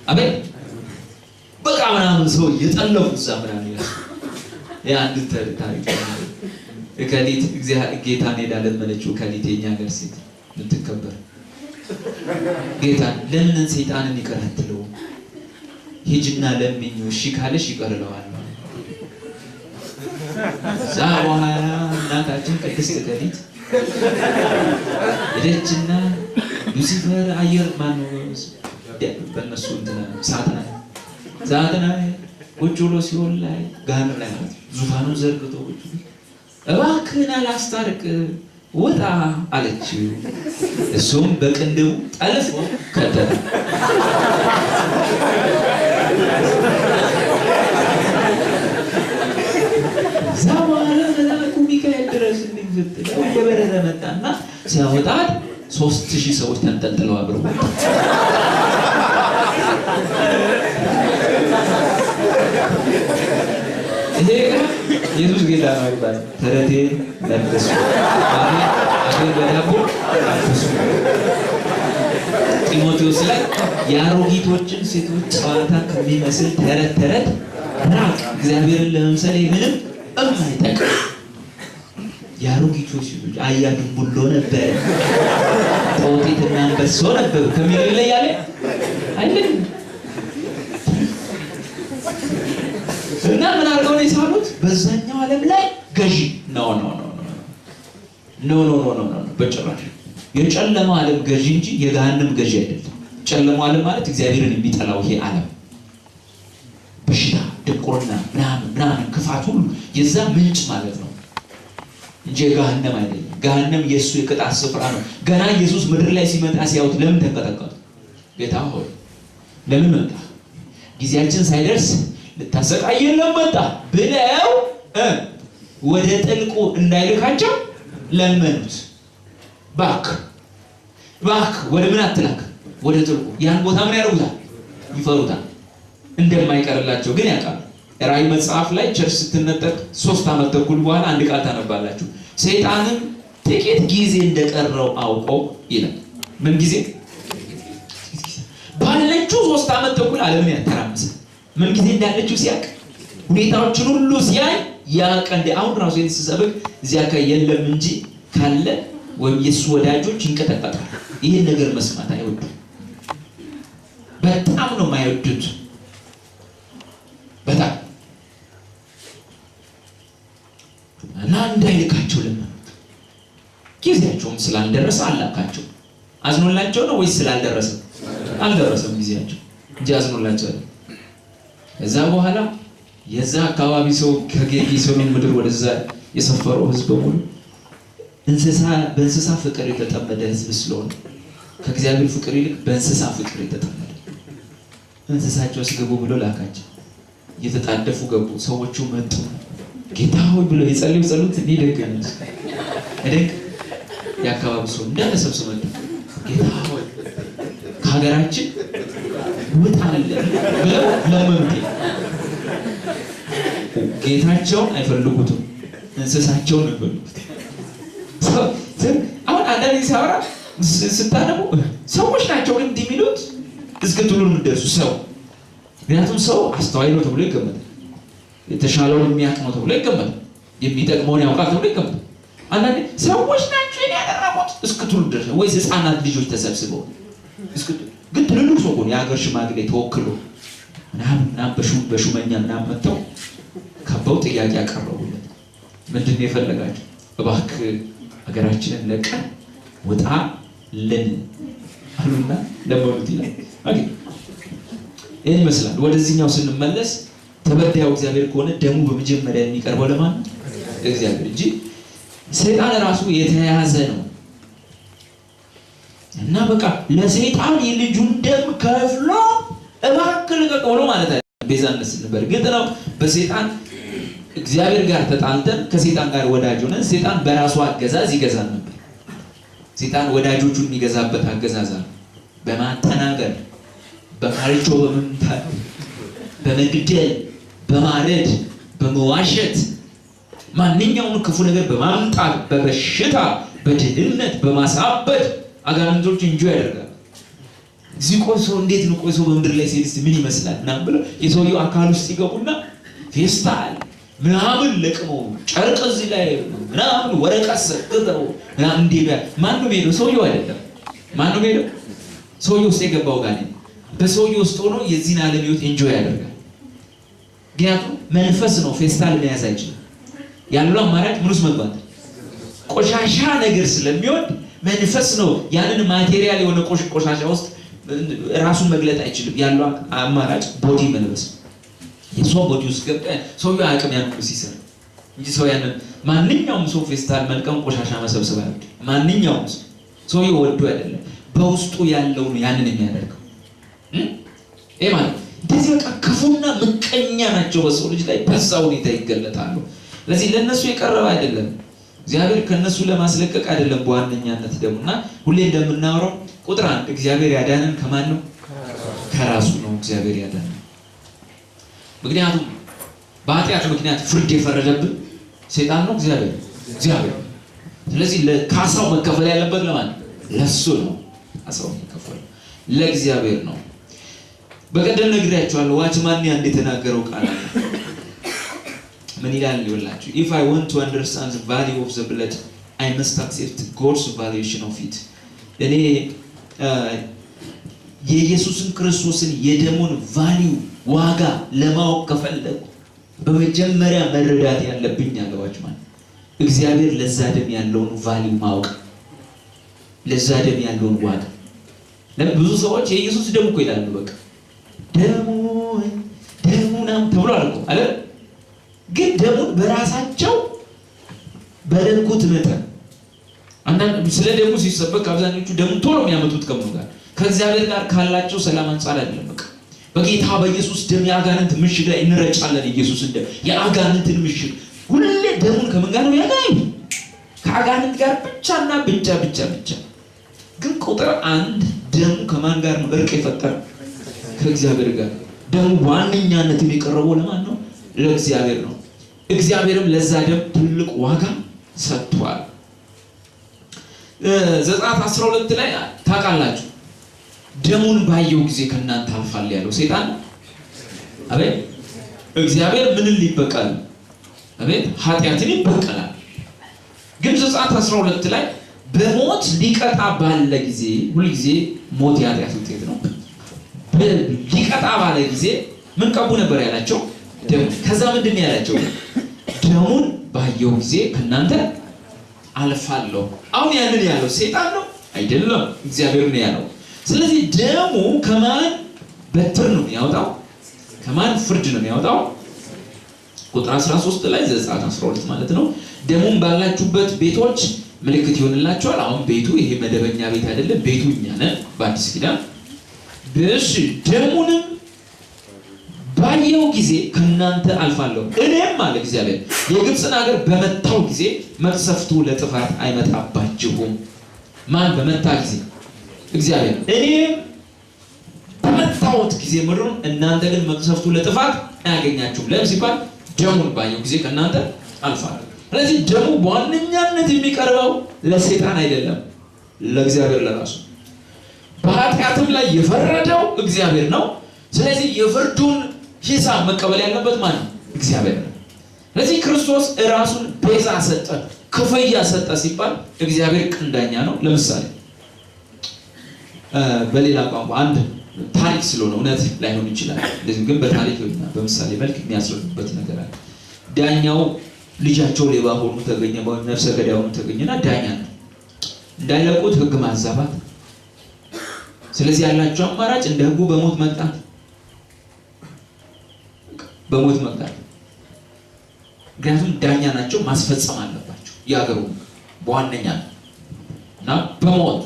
አቤት በቃ ምናምን ሰው የጠለፉት ዘመናን የአንድ ታሪክ ከሊት እግዚአብሔር ጌታን ሄዳ ለመነችው ከሊት የኛ ሀገር ሴት የምትከበር ጌታ ለምን ሰይጣንን ይቀርትለው? ሂጅና ለምኙ እሺ ካለሽ ይቀርለዋል። ዛዋሃ እናታችን ቅድስት ከሊት ሄደችና ሉሲፈር አየር ማነው በእነሱ እንትና ሳጥና ቁጭ ብሎ ሲሆን ላይ ገሃነም ላይ ማለት ዙፋኑን ዘርግቶ ቁጭ እባክህን አላስታርቅ ውጣ አለችው። እሱም በቅንድቡ ጠልፎ ከተተ። ዛዋለ መልአኩ ሚካኤል ድረስ እንዲፍጥል የበረረ መጣና ሲያወጣት 3000 ሰዎች ተንጠልጥለው አብረው ይሄ ኢየሱስ ጌታ ነው ይባላል። ተረቴ ለምስ አሁን በዳቦ አፍሱ ጢሞቴዎስ ላይ የአሮጊቶችን ሴቶች ጨዋታ ከሚመስል ተረት ራቅ፣ እግዚአብሔርን ለመምሰል ምንም የማይጠቅም የአሮጊቶች ሴቶች አያ ድንቡሎ ነበር ጦጢትና አንበሶ ነበር ከሚል ይለያል አይደል? እና ምን አድርገው ነው የሳሉት? በዛኛው ዓለም ላይ ገዢ ነው በጭራሽ የጨለማው ዓለም ገዢ እንጂ የገሃነም ገዢ አይደለም። ጨለማው ዓለም ማለት እግዚአብሔርን የሚጠላው ይሄ ዓለም በሽታ፣ ድንቁርና፣ ምናምን ክፋት ሁሉ የዛ ምንጭ ማለት ነው እንጂ ገሃነም አይደለም። ገሃነም የሱ የቅጣት ስፍራ ነው። ገና ኢየሱስ ምድር ላይ ሲመጣ ሲያዩት ለምን ተንቀጠቀጡ? ጌታ ሆይ ለምን መጣ? ጊዜያችን ሳይደርስ ልታሰቃየን መጣ ብለው ወደ ጥልቁ እንዳይልካቸው ለመኑት። ባክ ወደ ምን አትላክ? ወደ ጥልቁ። ያን ቦታ ምን ያደርጉታል? ይፈሩታል። እንደማይቀርላቸው ግን ያውቃሉ። ራእይ መጽሐፍ ላይ ቸርች ስትነጠቅ 3 ዓመት ተኩል በኋላ አንድ ቃል ታነባላችሁ። ሰይጣንም ጥቂት ጊዜ እንደቀረው አውቆ ይላል። ምን ጊዜ? ባለችው 3 ዓመት ተኩል ዓለምን ያተራምሳል። ምን ጊዜ እንዳለችው ሲያውቅ ሁኔታዎችን ሁሉ ሲያይ ያቀንደ አሁን ራሱ የተሰበክ እዚያ የለም እንጂ ካለ ወይም የሱ ወዳጆች ይንቀጠቀጣሉ። ይሄን ነገር መስማት አይወዱም። በጣም ነው የማይወዱት። በጣም እና እንዳይልካቸው ለመኑት። ጊዜያቸውም ስላልደረሰ አላካቸው። አዝኖላቸው ነው ወይስ ስላልደረሰ? አልደረሰም ጊዜያቸው እንጂ አዝኖላቸው አይደል። ከዛ በኋላ የዛ አካባቢ ሰው ከጌርጌሴኖን ምድር ወደዛ የሰፈረው ህዝብ በሙሉ በእንስሳ ፍቅር የተጠመደ ህዝብ ስለሆነ ከእግዚአብሔር ፍቅር ይልቅ በእንስሳ ፍቅር የተጠመደ እንስሳቸው ሲገቡ ብሎ ላካቸው። እየተጣደፉ ገቡ። ሰዎቹ መጡ። ጌታ ሆይ ብሎ የጸለዩ ጸሎት እንዲደገም እደግ የአካባቢ ሰው እንዳለ ሰብስቦ መጣ። ጌታ ሆይ ከሀገራችን ውጣልን ብለው ለመኑት። ጌታቸውን አይፈልጉትም፣ እንስሳቸውን ነው የሚፈልጉት። አሁን አንዳንድ ጊዜ ሳወራ ስታነቡ ሰዎች ናቸው እንዲህ የሚሉት እስክትሉ የምትደርሱ ሰው። ምክንያቱም ሰው አስተዋይ ነው ተብሎ ይገመታል። የተሻለውን የሚያውቅ ነው ተብሎ ይገመታል። የሚጠቅመውን ያውቃል ተብሎ ይገመታል። አንዳንዴ ሰዎች ናቸው ያደረጉት እስክትሉ ድረስ ወይስ ህፃናት ልጆች ተሰብስበው እስክትሉ ግን ትልልቅ ሰው ሆነ የሀገር ሽማግሌ ተወክሎ ምናምን በሹመኛ ምናምን መጥተው ከበው ጥያቄ ያቀረቡለት ምንድን ነው የፈለጋቸው? እባክህ ሀገራችንን ለቀን ውጣልን አሉና ለመኑት ይላል። ይህን ይመስላል። ወደዚህኛው ስንመለስ ተበዳዩ እግዚአብሔር ከሆነ ደሙ በመጀመሪያ የሚቀርበው ለማን? እግዚአብሔር እንጂ ሰይጣን ራሱ የተያያዘ ነው እና በቃ ለሰይጣን የልጁን ደም ከፍሎ እባክህ ልቀቀው ነው ማለት አይደለም። ቤዛነት ስንበር ግን ነው በሰይጣን እግዚአብሔር ጋር ተጣልተን ከሰይጣን ጋር ወዳጅ ሆነን ሰይጣን በራሱ አገዛዝ ይገዛል ነበር። ሰይጣን ወዳጆቹን የሚገዛበት አገዛዝ ነው። በማጠናገር፣ በካልቾ በመምታት፣ በመግደል፣ በማረድ፣ በመዋሸት ማንኛውም ክፉ ነገር በማምጣት በበሽታ፣ በድህነት፣ በማሳበድ አጋንንቶች እንጆ ያደርጋል። እዚህ ቆይሶ እንዴት ነው ቆይሶ በምድር ላይ ሲልስ ምን ይመስላል ምናምን ብለው የሰውየው አካል ውስጥ ይገቡና ፌስታል ምናምን ለቅመው ጨርቅ እዚህ ላይ ምናምን ወረቀት ሰጥተው ምናምን እንዴት ማን ነው ሄደው? ሰውየው አይደለም። ማን ነው ሄደው? ሰውየው ውስጥ የገባው ጋር ነው። በሰውየው ውስጥ ሆኖ የዚህን ዓለም ህይወት ኢንጆይ ያደርጋል። ምክንያቱም መንፈስ ነው። ፌስታል መያዝ አይችልም። ያለው አማራጭ ምን ውስጥ መግባት? ቆሻሻ ነገር ስለሚወድ መንፈስ ነው። ያንን ማቴሪያል የሆነ ቆሻሻ ውስጥ ራሱን መግለጥ አይችልም። ያለው አማራጭ ቦዲ መልበስ። የሰው ቦዲ ውስጥ ገብቶ ሰውየው አቅም ያንኩ ሲሰራ እንጂ ሰው ያንን ማንኛውም ሰው ፌስታል መልቀም ቆሻሻ መሰብሰብ አይወድ። ማንኛውም ሰውየው ወዶ አይደለም፣ በውስጡ ያለው ነው ያንን የሚያደርገው። ማለት እንደዚህ በቃ ክፉና ምቀኛ ናቸው በሰው ልጅ ላይ በዛ ሁኔታ ይገለጣሉ። ስለዚህ ለነሱ የቀረበ አይደለም። እግዚአብሔር ከነሱ ለማስለቀቅ አይደለም በዋነኛነት ደሙና ሁሌ እንደምናወራው ቁጥር 1 እግዚአብሔር ያዳነን ከማን ነው? ከራሱ ነው እግዚአብሔር ያዳነን። ምክንያቱም በኃጢአት ምክንያት ፍርድ የፈረደብን ሰይጣን ነው እግዚአብሔር። ስለዚህ ለካሳው መከፈል ያለበት ለማን? ለሱ ነው። ካሳው መከፈል ለእግዚአብሔር ነው። በቀደም ነግሬያችኋለሁ። ዋችማን ያ እንደተናገረው ቃል ምን ይላል ይወላችሁ? If I want to understand the value of the blood, I must accept God's valuation of it. እኔ የኢየሱስን ክርስቶስን የደሙን ቫልዩ ዋጋ ለማወቅ ከፈለኩ በመጀመሪያ መረዳት ያለብኝ አለዋችሁ ማለት እግዚአብሔር ለዛ ደም ያለውን ቫልዩ ማወቅ፣ ለዛ ደም ያለውን ዋጋ። ብዙ ሰዎች የኢየሱስ ደም እኮ ይላሉ። በቃ ደሙናም ተብሎ አልኩ አይደል? ግን ደሙን በራሳቸው በደንኩት መጠን አንዳንድ ስለ ደሙ ሲሰበክ አብዛኞቹ ደሙን ቶሎ የሚያመጡት ከምኑ ጋር ከእግዚአብሔር ጋር ካላቸው ሰላም አንፃር አይደለም። በጌታ በኢየሱስ ደም የአጋንንት ምሽግ ላይ እንረጫለን። ኢየሱስ ደም የአጋንንትን ምሽግ ሁሌ ደሙን ከምን ጋር ነው ያገናኙ? ከአጋንንት ጋር ብቻና ብቻ። ግን ቁጥር 1 ደሙ ከማን ጋር ነው እርቅ የፈጠረ? ከእግዚአብሔር ጋር። ደሙ ዋነኛነት የሚቀርበው ለማን ነው? ለእግዚአብሔር ነው። እግዚአብሔርም ለዛ ደም ትልቅ ዋጋ ሰጥቷል። ዘጸአት 12 ላይ ታውቃላችሁ፣ ደሙን ባየው ጊዜ ከእናንተ አልፋል ያለው ሰይጣን አቤት እግዚአብሔር ምንን ሊበቀል? አቤት ኃጢአትን ይበቀላል። ግን ዘጸአት 12 ላይ በሞት ሊቀጣ ባለ ጊዜ ሁሉ ጊዜ ሞት የኃጢአት ውጤት ነው። ሊቀጣ ባለ ጊዜ ምን ቀቡ ነበር ያላቸው? ደሙ። ከዛ ምንድን ነው ያላቸው? ደሙን ባየው ጊዜ ከእናንተ አልፋለሁ። አሁን ያንን ያለው ሰይጣን ነው አይደለም፣ እግዚአብሔር ነው ያለው። ስለዚህ ደሙ ከማን በትር ነው የሚያወጣው? ከማን ፍርድ ነው የሚያወጣው? ቁጥር 13 ላይ ዘጸአት 12 ማለት ነው። ደሙን ባላችሁበት ቤቶች ምልክት ይሆንላችኋል። አሁን ቤቱ ይሄ መደበኛ ቤት አይደለም፣ ቤቱ እኛ ነን በአዲስ ኪዳን። እሺ ደሙንም ባየው ጊዜ ከእናንተ አልፋለሁ፣ እኔም አለ እግዚአብሔር የግብፅን ሀገር በመታው ጊዜ መቅሰፍቱ ለጥፋት አይመጣባችሁም። ማን በመታ ጊዜ? እግዚአብሔር። እኔም በመታውት ጊዜ ምድሩን፣ እናንተ ግን መቅሰፍቱ ለጥፋት አያገኛችሁም። ለምን ሲባል ደሙን ባየው ጊዜ ከእናንተ አልፋለሁ። ስለዚህ ደሙ በዋነኛነት የሚቀርበው ለሰይጣን አይደለም፣ ለእግዚአብሔር ለራሱ። በኃጢአትም ላይ የፈረደው እግዚአብሔር ነው። ስለዚህ የፍርዱን ሂሳብ መቀበል ያለበት ማን ነው? እግዚአብሔር ነው። ስለዚህ ክርስቶስ ራሱን ቤዛ ሰጠ፣ ክፍያ ሰጠ ሲባል እግዚአብሔር ቅንዳኛ ነው። ለምሳሌ በሌላ ቋንቋ አንድ ታሪክ ስለሆነ እውነት ላይሆን ይችላል፣ እንደዚህ ግን በታሪክ ወይና በምሳሌ መልክ የሚያስረዱበት ነገር አለ። ዳኛው ልጃቸው ሌባ ሆኖ ተገኘ፣ ወይም ነፍሰ ገዳይ ሆኖ ተገኘና ዳኛ ነው እንዳይለቁት ህግ ማዛባት። ስለዚህ ያላቸው አማራጭ እንደ ህጉ በሞት መቅጣት፣ በሞት መቅጣት። ምክንያቱም ዳኛ ናቸው፣ ማስፈጸም አለባቸው ያገሩ በዋነኛ እና በሞት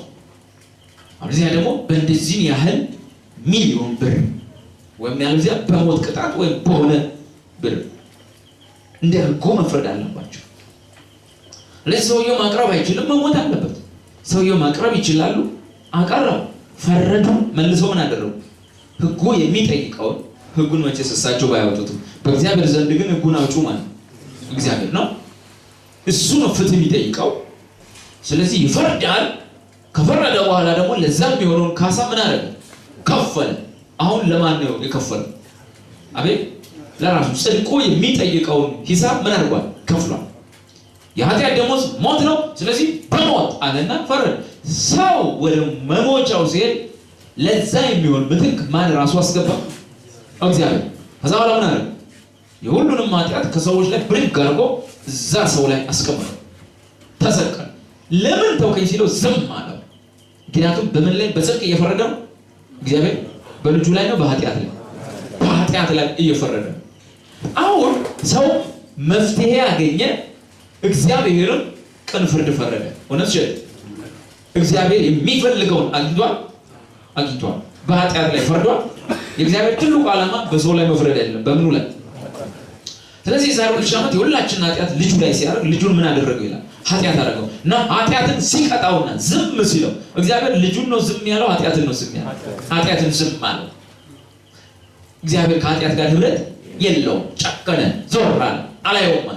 አብዚያ ደግሞ በእንደዚህ ያህል ሚሊዮን ብር ወይም ያለዚያ በሞት ቅጣት ወይም በሆነ ብር እንደ ህጉ መፍረድ አለባቸው። ለዚህ ሰውየው ማቅረብ አይችልም፣ መሞት አለበት። ሰውየው ማቅረብ ይችላሉ፣ አቀረቡ፣ ፈረዱ። መልሰው ምን አደረጉ? ህጉ የሚጠይቀውን ህጉን መቼስ እሳቸው ባያወጡትም በእግዚአብሔር ዘንድ ግን ህጉን አውጪው ማለት እግዚአብሔር ነው። እሱ ነው ፍትህ የሚጠይቀው። ስለዚህ ይፈርዳል። ከፈረደ በኋላ ደግሞ ለዛም የሆነውን ካሳ ምን አደረገ? ከፈለ። አሁን ለማን ነው የከፈለው? አቤት ለራሱ። ጽድቁ የሚጠይቀውን ሂሳብ ምን አድርጓል? ከፍሏል። የኃጢአት ደሞዝ ሞት ነው። ስለዚህ በሞት አለና ፈረደ። ሰው ወደ መሞቻው ሲሄድ ለዛ የሚሆን ምትክ ማን ራሱ አስገባ? እግዚአብሔር። ከዛ በኋላ ምን አደረገ? የሁሉንም ኃጢአት ከሰዎች ላይ ብድግ አድርጎ እዛ ሰው ላይ አስቀመጠ፣ ተሰቀለ። ለምን ተውከኝ ሲለው ዝም አለው። ምክንያቱም በምን ላይ? በጽድቅ እየፈረደ ነው እግዚአብሔር። በልጁ ላይ ነው? በኃጢአት ላይ? በኃጢአት ላይ እየፈረደ። አሁን ሰው መፍትሄ ያገኘ፣ እግዚአብሔርም ቅን ፍርድ ፈረደ። እውነት ሸ እግዚአብሔር የሚፈልገውን አግኝቷል። በኃጢአት ላይ ፈርዷል። የእግዚአብሔር ትልቁ ዓላማ በሰው ላይ መፍረድ አይደለም፣ በምኑ ላይ? ስለዚህ ዛሬ ልጅ የሁላችን ኃጢአት ልጁ ላይ ሲያደርግ ልጁን ምን አደረገው ይላል? ኃጢአት አደረገው እና ኃጢአትን ሲቀጣውና ዝም ሲለው እግዚአብሔር ልጁን ነው ዝም ያለው? ኃጢአትን ነው ዝም ያለው? ኃጢአትን ዝም አለው። እግዚአብሔር ከኃጢአት ጋር ህብረት የለውም። ጨከነ፣ ዞር አለ፣ አላየውም።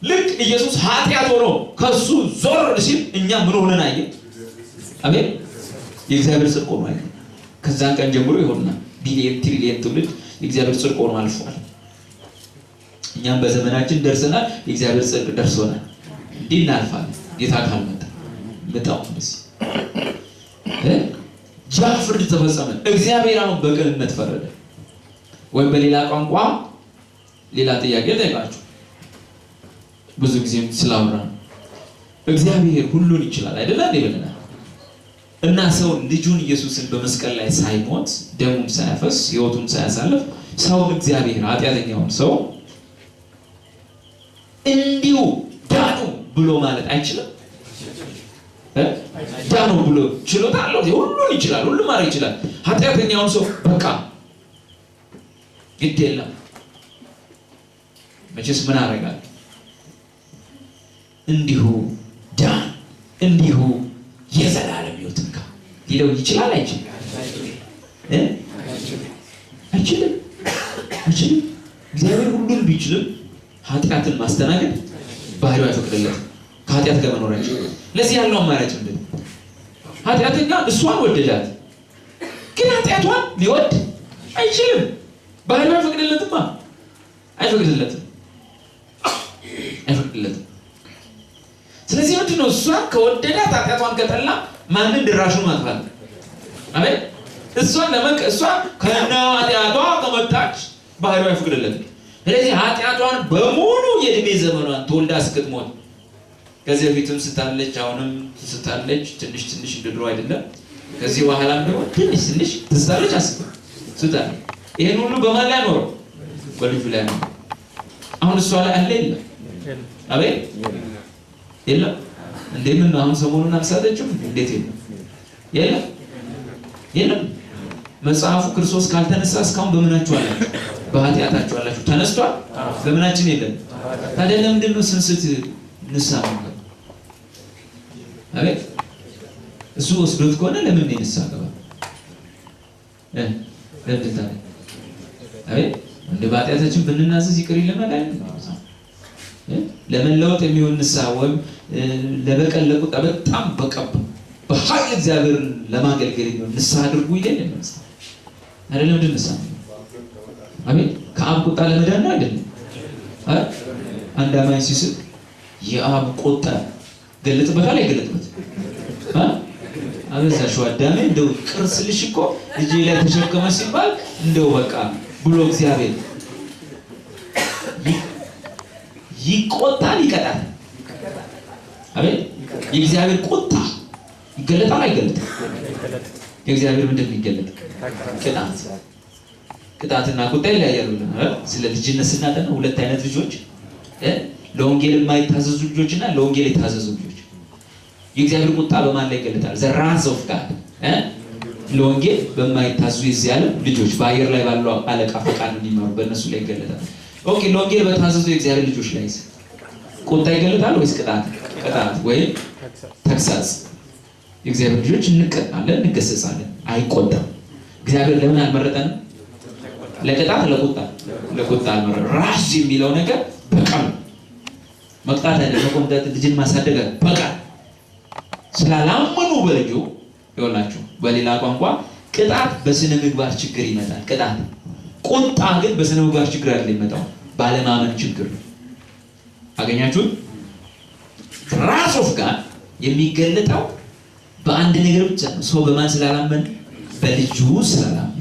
ልክ ኢየሱስ ኃጢአት ሆኖ ከሱ ዞር ሲል እኛ ምን ሆነን አየን? አሜን። የእግዚአብሔር ጽድቅ ሆኖ አየን። ከዛን ቀን ጀምሮ ይሆንና ቢሊየን ትሪሊየን ትውልድ የእግዚአብሔር ጽድቅ ሆኖ አልፏል። እኛም በዘመናችን ደርሰናል፣ የእግዚአብሔር ጽድቅ ደርሶናል። እንዲህ እናልፋለን። ጌታ ካልመጣ መጣው ደስ ያ ፍርድ ተፈጸመ። እግዚአብሔር አሁን በቅንነት ፈረደ። ወይም በሌላ ቋንቋ ሌላ ጥያቄ ጠይቃችሁ ብዙ ጊዜ ስላወራ እግዚአብሔር ሁሉን ይችላል አይደል? እንዴ ብለናል። እና ሰው ልጁን ኢየሱስን በመስቀል ላይ ሳይሞት ደሙን ሳያፈስ ሕይወቱን ሳያሳልፍ ሰው እግዚአብሔር ኃጢአተኛውን ሰው እንዲሁ ዳኑ ብሎ ማለት አይችልም። ዳኑ ብሎ ችሎታ አለው። ሁሉን ይችላል፣ ሁሉም ማድረግ ይችላል። ኃጢአተኛውን ሰው በቃ ግድ የለም መቼስ ምን አደርጋለሁ እንዲሁ ዳን እንዲሁ የዘላለም ሕይወት እንካ ሊለው ይችላል አይችልም? አይችልም። እግዚአብሔር ሁሉን ቢችልም ኃጢአትን ማስተናገድ ባህሪው አይፈቅድለትም። ከኃጢአት ጋር መኖር አይችልም። ለዚህ ያለው አማራጭ ምንድን ነው? ኃጢአተኛ እሷን ወደዳት፣ ግን ኃጢአቷን ሊወድ አይችልም። ባህሪው አይፈቅድለትም። አይፈቅድለትም። ስለዚህ ምንድን ነው? እሷን ከወደዳት ኃጢአቷን ከጠላ ማንን ድራሹን ማጥፋት? አቤት እሷን እሷ ከና ኃጢአቷ ከመጣች ባህሪው አይፈቅድለትም። ስለዚህ ኃጢአቷን በሙሉ የእድሜ ዘመኗን ተወልዳ እስክትሞት ከዚህ በፊትም ስታለች አሁንም ስታለች ትንሽ እንደድሮ አይደለም። ከዚህ በኋላም ደግሞ ትንሽ ትስታለች ስታለች። ይሄን ሁሉ በማን ላይ ኖረው? በልጁ ላይ ነው። አሁን እሷ ላይ አለ የለም? አቤት የለም። እንደምን ነው? አሁን ሰሞኑን አልሳተችም? እንዴት የለም? መጽሐፉ ክርስቶስ ካልተነሳ እስካሁን በምናችሁ አላችሁ? በኃጢአታችሁ አላችሁ። ተነስቷል? በምናችን የለም። ታዲያ ለምንድን ነው ስንስት ንስሐ ነው? አቤት እሱ ወስዶት ከሆነ ለምን ነው ንስሐ ገባ? ለምን ታዲያ? አቤት እንደ በኃጢአታችን ብንናዘዝ ይቅር ይለናል አይደል? ለመለወጥ የሚሆን ንስሐ ወይም ለበቀል ለቁጣ በጣም በኃይል እግዚአብሔርን ለማገልገል የሚሆን ንስሐ አድርጉ ይደለም አይደለም? ምንድን ንስሐ? አሜን። ከአብ ቁጣ ለመዳን ነው አይደለም? አንድ አማኝ ሲስቅ የአብ ቁጣ ገለጥበታል አይገለጥበት? አበዛሽው አዳሜ እንደው ቅርስልሽ እኮ ልጄ ላይ ተሸከመ ሲባል እንደው በቃ ብሎ እግዚአብሔር ይቆጣል፣ ይቀጣል። አቤት የእግዚአብሔር ቁጣ ይገለጣል አይገለጥም? የእግዚአብሔር ምንድን ነው ይገለጥ? ቅጣትና ቁጣ ይለያያሉ ብለናል። ስለ ልጅነት ስናጠና ሁለት አይነት ልጆች፣ ለወንጌል የማይታዘዙ ልጆችና ለወንጌል የታዘዙ ልጆች። የእግዚአብሔር ቁጣ በማን ላይ ይገለጣል? the wrath of God ለወንጌል በማይታዘዙ የዚህ ዓለም ልጆች በአየር ላይ ባለው አለቃ ፈቃድ እንዲማሩ በእነሱ ላይ ይገለጣል። ኦኬ ለወንጌል በታዘዙ የእግዚአብሔር ልጆች ላይ ቁጣ ይገለጣል ወይስ ቅጣት ወይም ተግሳጽ? የእግዚአብሔር ልጆች እንቀጣለን፣ እንገሰጻለን፣ አይቆጣም። እግዚአብሔር ለምን አልመረጠንም? ለቅጣት ለቁጣ አልመረጠንም። ራስ የሚለው ነገር በቀል መቅጣት አይደለም። መቆምጠጥ ልጅን ማሳደግ በቀል ስላላመኑ በልጁ ይወላችሁ። በሌላ ቋንቋ ቅጣት በስነ ምግባር ችግር ይመጣል። ቁጣ ግን በስነ ምግባር ችግር አይደለም የሚመጣው፣ ባለማመን ችግር ነው። አገኛችሁት? ራስ ኦፍ ጋር የሚገለጠው በአንድ ነገር ብቻ ነው። ሰው በማን ስላላመን? በልጁ ስላላመን።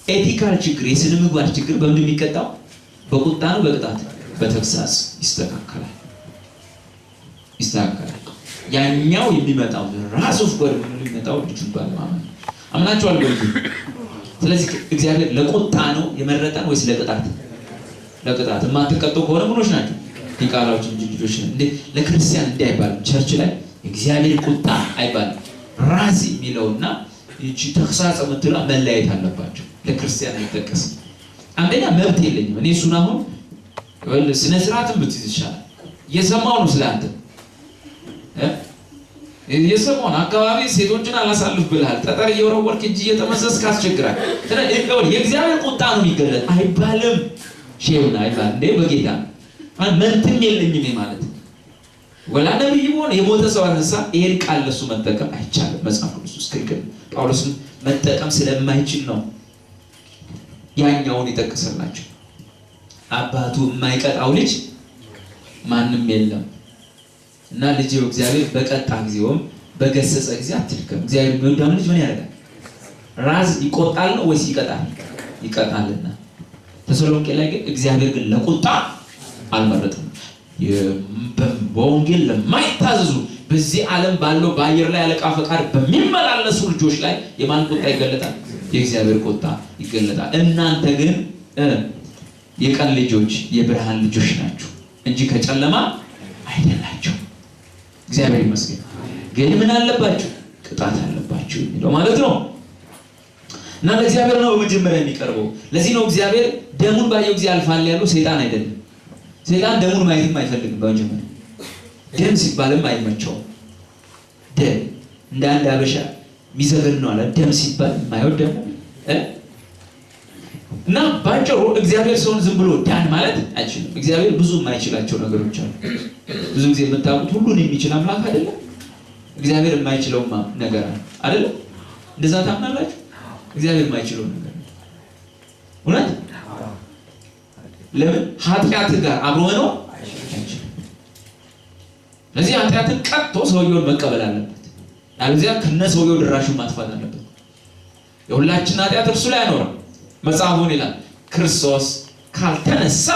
ኤቲካል ችግር፣ የስነ ምግባር ችግር በምን የሚቀጣው? በቁጣ ነው? በቅጣት? በተግሳጽ ይስተካከላል። ያኛው የሚመጣው ራስ ኦፍ ጋር የሚመጣው ልጁን ባለማመን አምናችኋል በልጁ። ስለዚህ እግዚአብሔር ለቁጣ ነው የመረጠን ወይስ ለቅጣት? ለቅጣት። የማትቀጡ ከሆነ ምኖች ናቸው? ዲቃላዎች እንጂ ልጆች። እንዴ ለክርስቲያን እንዲህ አይባልም። ቸርች ላይ እግዚአብሔር ቁጣ አይባልም። ራስ የሚለውና እቺ ተግሳጽ የምትለው መለያየት አለባቸው። ለክርስቲያን አይጠቀስም። አንደኛ መብት የለኝም እኔ እሱን አሁን ስነ ስርዓትን ብትይዝ ይሻላል። የሰማው ነው ስላንተ የሰሞን አካባቢ ሴቶችን አላሳልፍ ብለሃል። ጠጠር እየወረወርክ እጅ እየተመሰስክ አስቸግራል። የእግዚአብሔር ቁጣ ነው የሚገለጥ አይባልም። ሼውና አይባል እንዴ በጌታ መንትም የለኝም ማለት ወላ ነብይ ሆነ የሞተ ሰው አነሳ ይሄን ቃል ለሱ መጠቀም አይቻልም። መጽሐፍ ቅዱስ ውስጥ ግን ጳውሎስን መጠቀም ስለማይችል ነው ያኛውን ይጠቅሰላችሁ። አባቱ የማይቀጣው ልጅ ማንም የለም እና ልጅ እግዚአብሔር በቀጣ ጊዜውም በገሰጸ ጊዜ አትድከም። እግዚአብሔር የሚወዳው ልጅ ምን ያደርጋል? ራስ ይቆጣል ነው ወይስ ይቀጣል? ይቀጣልና ተሰሎንቄ ላይ ግን እግዚአብሔር ግን ለቁጣ አልመረጠም። በወንጌል ለማይታዘዙ በዚህ ዓለም ባለው በአየር ላይ አለቃ ፈቃድ በሚመላለሱ ልጆች ላይ የማን ቁጣ ይገለጣል? የእግዚአብሔር ቁጣ ይገለጣል። እናንተ ግን የቀን ልጆች የብርሃን ልጆች ናችሁ እንጂ ከጨለማ አይደላችሁ። እግዚአብሔር ይመስገን። ግን ምን አለባችሁ? ቅጣት አለባችሁ የሚለው ማለት ነው። እና ለእግዚአብሔር ነው በመጀመሪያ የሚቀርበው። ለዚህ ነው እግዚአብሔር ደሙን ባየው ጊዜ አልፋል ያለው ሰይጣን አይደለም። ሰይጣን ደሙን ማየትም አይፈልግም። በመጀመሪያ ደም ሲባልም አይመቸውም። ደም እንደ አንድ አበሻ ሚዘገን ነው አለ ደም ሲባል ማይወድ ደም እና ባጭሩ እግዚአብሔር ሰውን ዝም ብሎ ዳን ማለት አይችልም። እግዚአብሔር ብዙ የማይችላቸው ነገሮች አሉ። ብዙ ጊዜ የምታውቁት ሁሉን የሚችል አምላክ አይደለም። እግዚአብሔር የማይችለው ነገር አይደለም። እንደዛ ታምናላችሁ? እግዚአብሔር የማይችለው ነገር እውነት? ለምን? ኃጢአት ጋር አብሮ ነው አይችልም። ለዚህ ኃጢአትን ቀጥቶ ሰውየውን መቀበል አለበት። አለዚያ ከነሰውየው ድራሹን ማጥፋት አለበት። የሁላችን ኃጢአት እርሱ ላይ አኖረ። መጽሐፉን ይላል ክርስቶስ ካልተነሳ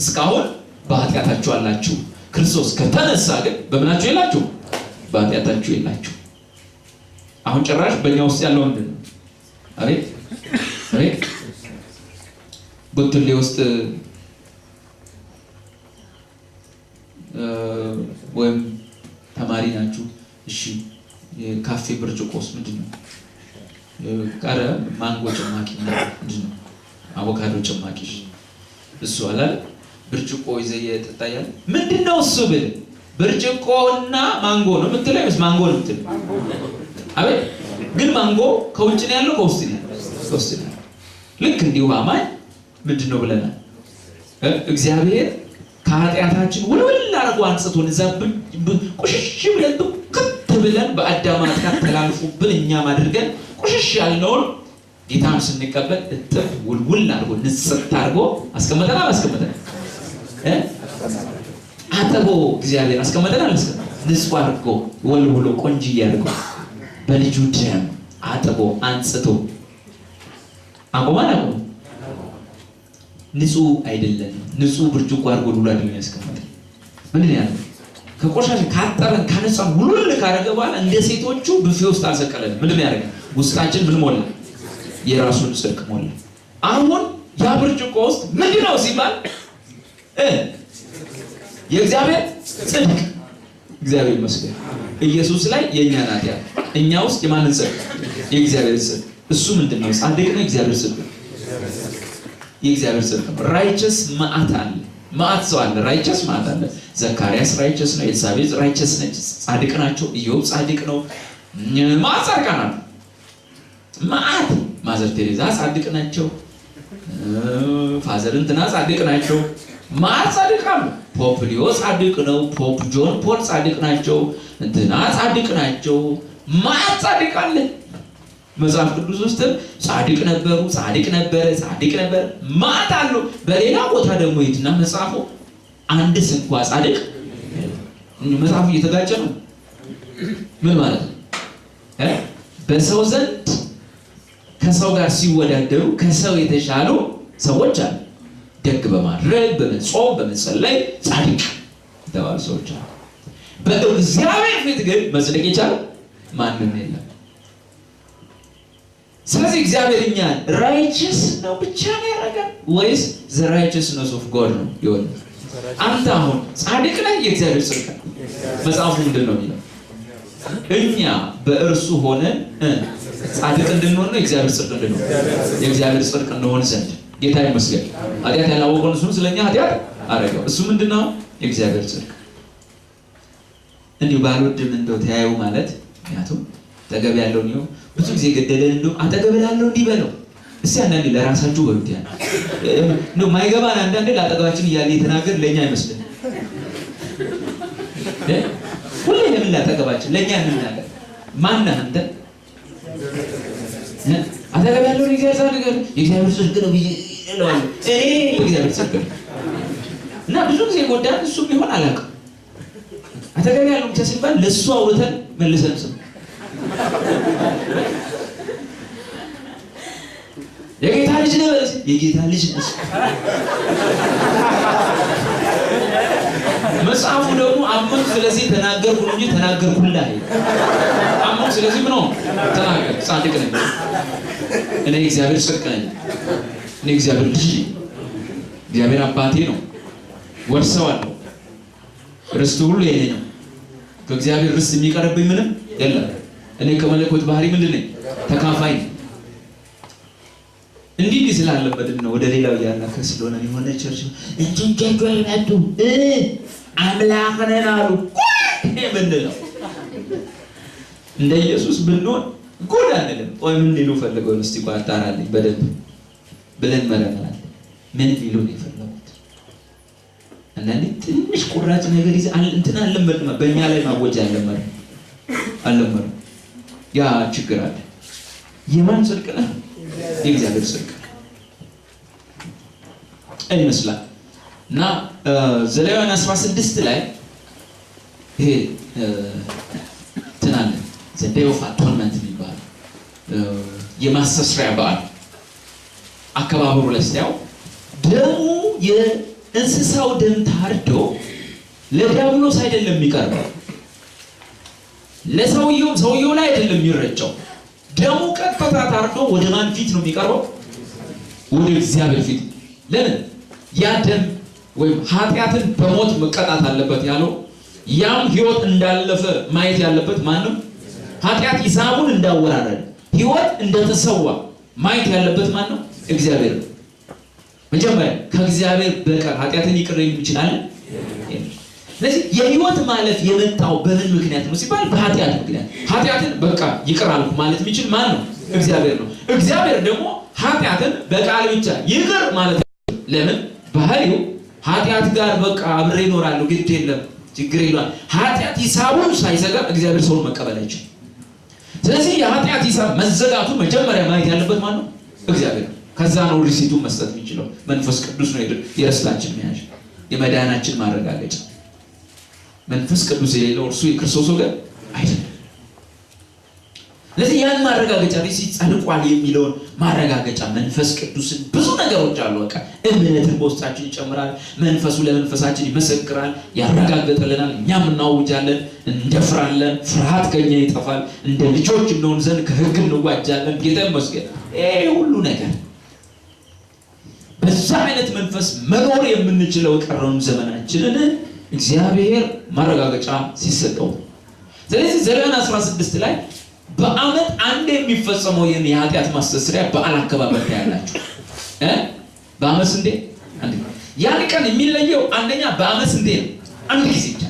እስካሁን በኃጢአታችሁ አላችሁ። ክርስቶስ ከተነሳ ግን በምናችሁ የላችሁ? በኃጢአታችሁ የላችሁ። አሁን ጭራሽ በእኛ ውስጥ ያለው ምንድን ነው? አቤት ቡትሌ ውስጥ ወይም ተማሪ ናችሁ። እሺ የካፌ ብርጭቆስ ምንድን ነው? ቀረ ማንጎ ጭማቂ ምንድን ነው? አቮካዶ ጭማቂ እሱ አለ። ብርጭቆ ይዘህ እየጠጣህ ምንድን ነው እሱ ብል ብርጭቆና ማንጎ ነው የምትለው ወይስ ማንጎ ነው የምትለው? አቤት ግን ማንጎ ከውጭ ነው ያለው ከውስጥ ነው ያለው? ከውስጥ ነው። ልክ እንዲሁ አማኝ ምንድን ነው ብለናል? እግዚአብሔር ከኃጢአታችን ውልውል አድርጎ አንጽቶን እዛ ቁሽሽ ብለን ከት ብለን በአዳም ኃጢአት ተላልፎብን እኛም አድርገን ቁሽሽ ያልነውን ጌታን ስንቀበል እጥብ ውልውል አድርጎ ንጽት አድርጎ አስቀመጠናል። አስቀመጠናል አጥቦ እግዚአብሔር አስቀመጠናል። ንጹህ አድርጎ ወልውሎ ቆንጅዬ አድርጎ በልጁ ደም አጥቦ አንጽቶ አቆማን። ንጹህ አይደለም። ንጹህ ብርጭቆ አድርጎ ዱላ አይደለም ያስቀመጠ። ምንድን ያለው? ከቆሻሻ ካጠረን ካነጻን ውልውል ካደረገ በኋላ እንደ ሴቶቹ ብፌ ውስጥ አልሰቀለን። ምንድን ያደርግ? ውስጣችን ምን ሞላ? የራሱን ጽድቅ ሞላ። አሁን ያ ብርጭቆ ውስጥ ምንድን ነው ሲባል የእግዚአብሔር ጽድቅ። እግዚአብሔር ይመስገን። ኢየሱስ ላይ የእኛን ኃጢአት፣ እኛ ውስጥ የማንን ጽድቅ? የእግዚአብሔር ጽድቅ። እሱ ምንድን ነው? ጻድቅ ነው። የእግዚአብሔር ጽድቅ የእግዚአብሔር ጽድቅ ነው። ራይቸስ መዓት አለ። መዓት ሰው አለ። ራይቸስ መዓት አለ። ዘካርያስ ራይቸስ ነው። ኤልሳቤጥ ራይቸስ ነች። ጻድቅ ናቸው። ኢዮብ ጻድቅ ነው። መዓት ጻድቃን አሉ። መዓት ማዘር ቴሬዛ ጻድቅ ናቸው። ፋዘር እንትና ጻድቅ ናቸው። መዓት ጻድቅ አሉ። ፖፕ ሊዮ ጻድቅ ነው። ፖፕ ጆን ፖል ጻድቅ ናቸው። እንትና ጻድቅ ናቸው። መዓት ጻድቅ አለ። መጽሐፍ ቅዱስ ውስጥ ጻድቅ ነበሩ፣ ጻድቅ ነበረ፣ ጻድቅ ነበር ማለት አሉ። በሌላ ቦታ ደግሞ ሄድና መጽሐፉ አንድስ እንኳን ጻድቅ መጽሐፉ እየተጋጨ ነው። ምን ማለት ነው? በሰው ዘንድ ከሰው ጋር ሲወዳደሩ ከሰው የተሻሉ ሰዎች አሉ። ደግ በማድረግ በመጾም በመጸለይ ጻድቅ የተባሉ ሰዎች አሉ። በእግዚአብሔር ፊት ግን መጽደቅ የቻለ ማንም የለም። ስለዚህ እግዚአብሔር እኛን ራይቸስ ነው ብቻ ነው ያደረገን ወይስ ዘ ራይቸስነስ ኦፍ ጎድ ነው ይሆን? አንተ አሁን ጻድቅ ላይ የእግዚአብሔር ጽድቅ መጽሐፉ ምንድን ነው የሚለው? እኛ በእርሱ ሆነን ጻድቅ እንድንሆን ነው። የእግዚአብሔር ጽድቅ እንድንሆን የእግዚአብሔር ጽድቅ እንሆን ዘንድ ጌታ ይመስገን። ኃጢአት ያላወቀውን እሱን ስለኛ ኃጢአት አደረገው። እሱ ምንድን ነው? የእግዚአብሔር ጽድቅ። እንዲሁ ባልወድም እንደው ተያዩ ማለት ምክንያቱም አጠገብ ያለው ነው ብዙ ጊዜ ገደለን እንደው አጠገብ ያለው እንዲበለው እስቲ አንዳንዴ ለራሳችሁ ወንድ ነው ማይገባን አንዳንዴ ለአጠገባችን እያለ የተናገር ለኛ አይመስልም። ሁሌ ለምን ለአጠገባችን ለኛ እንናገር? ማን ነህ አንተ? አጠገብ ያለው የእግዚአብሔር ጽድቅ ነው ይላል። እኔ የእግዚአብሔር ጽድቅ ነው እና ብዙ ጊዜ ጎዳን። እሱ ቢሆን አላውቅም። አጠገብ ያለው ብቻ ሲባል ለእሱ አውርተን መልሰን ስም የጌታ ልጅ ነው። የጌታ ልጅ ነው ስለዚህ ተናገርኩ እንጂ ተናገርኩልህ አምኖ ስለዚህ ምን ነው ተናገር ጻድቅ ነኝ እኔ እግዚአብሔር ጽድቅ ነኝ እኔ እግዚአብሔር ልጅ እግዚአብሔር አባቴ ነው ወርሰዋለሁ ርስቱ ሁሉ የኔ ነው ከእግዚአብሔር ርስት የሚቀርብኝ ምንም የለም እኔ ከመለኮት ባህሪ ምንድን ነኝ ተካፋይ እንዲህ ስላለበድን ነው ወደ ሌላው ያላከ ስለሆነ የሆነ ቸርች እንትን ጀጆ ይመጡ አምላክ ነን አሉ ምንድነው እንደ ኢየሱስ ብንሆን ጎዳ አይደለም ወይ ምን ሊሉ ፈልገው እስቲ ቋጣራልኝ በደንብ ብለን መረመራል ምን ሊሉ ነው የፈለጉት አንዳንዴ ትንሽ ቁራጭ ነገር ይዘ እንትን አለመድማ በእኛ ላይ ማወጅ አለመር ያ ችግር አለ የማን ጽድቅ ነው የእግዚአብሔር ጽድቅ አይመስላል እና ዘሌዋውያን 16 ላይ ይሄ ተናለ the day of atonement የሚባል የማስተስሪያ በዓል አከባበሩ ላይ ሲያው ደሙ የእንስሳው ደም ታርዶ ለዲያብሎስ አይደለም የሚቀርበው ለሰውየው ላይ አይደለም የሚረጨው ደሙ ቀጥታ ታርዶ ወደ ማን ፊት ነው የሚቀርበው ወደ እግዚአብሔር ፊት ለምን ያ ደም ወይ ኃጢአትን በሞት መቀጣት አለበት ያለው ያም ህይወት እንዳለፈ ማየት ያለበት ማንም ኃጢአት ሂሳቡን እንዳወራረደ ህይወት እንደተሰዋ ማየት ያለበት ማንም እግዚአብሔር መጀመሪያ ከእግዚአብሔር በቀር ኃጢአትን ይቅር ይችላል ስለዚህ የህይወት ማለት የመጣው በምን ምክንያት ነው ሲባል በኃጢአት ምክንያት ኃጢአትን በቃ ይቅር አልኩ ማለት የሚችል ማን ነው እግዚአብሔር ነው እግዚአብሔር ደግሞ ኃጢአትን በቃል ብቻ ይቅር ማለት ለምን ባህሪው ኃጢአት ጋር በቃ አብሬ እኖራለሁ ግድ የለም ችግር የለም ኃጢአት ሂሳቡን ሳይዘጋ እግዚአብሔር ሰውን መቀበል አይችልም ስለዚህ የኃጢአት ሂሳብ መዘጋቱ መጀመሪያ ማየት ያለበት ማን ነው እግዚአብሔር ከዛ ነው ሪሲቱን መስጠት የሚችለው መንፈስ ቅዱስ ነው የርስታችን መያዣ የመዳናችን ማረጋገጫ መንፈስ ቅዱስ የሌለው እርሱ የክርስቶስ ወገን አይደለም ለዚህ ያን ማረጋገጫ ሪሲት ጸድቋል የሚለውን ማረጋገጫ መንፈስ ቅዱስን ብዙ ነገሮች አሉ በቃ እምነትን በውስጣችን ይጨምራል መንፈሱ ለመንፈሳችን ይመሰክራል ያረጋግጥልናል እኛም እናውጃለን እንደፍራለን ፍርሃት ከኛ ይጠፋል እንደ ልጆች እንሆን ዘንድ ከሕግ እንዋጃለን ጌታ ይመስገን ይሄ ሁሉ ነገር በዛ አይነት መንፈስ መኖር የምንችለው ቀረውን ዘመናችንን እግዚአብሔር ማረጋገጫ ሲሰጠው ስለዚህ ዘሌዋውያን 16 ላይ በአመት አንድ የሚፈጸመው የኃጢአት ማስተስሪያ በዓል አከባበር ያላችሁ በአመት እንዴ አንድ ያን ቀን የሚለየው አንደኛ በአመት እንዴ አንድ ጊዜ ብቻ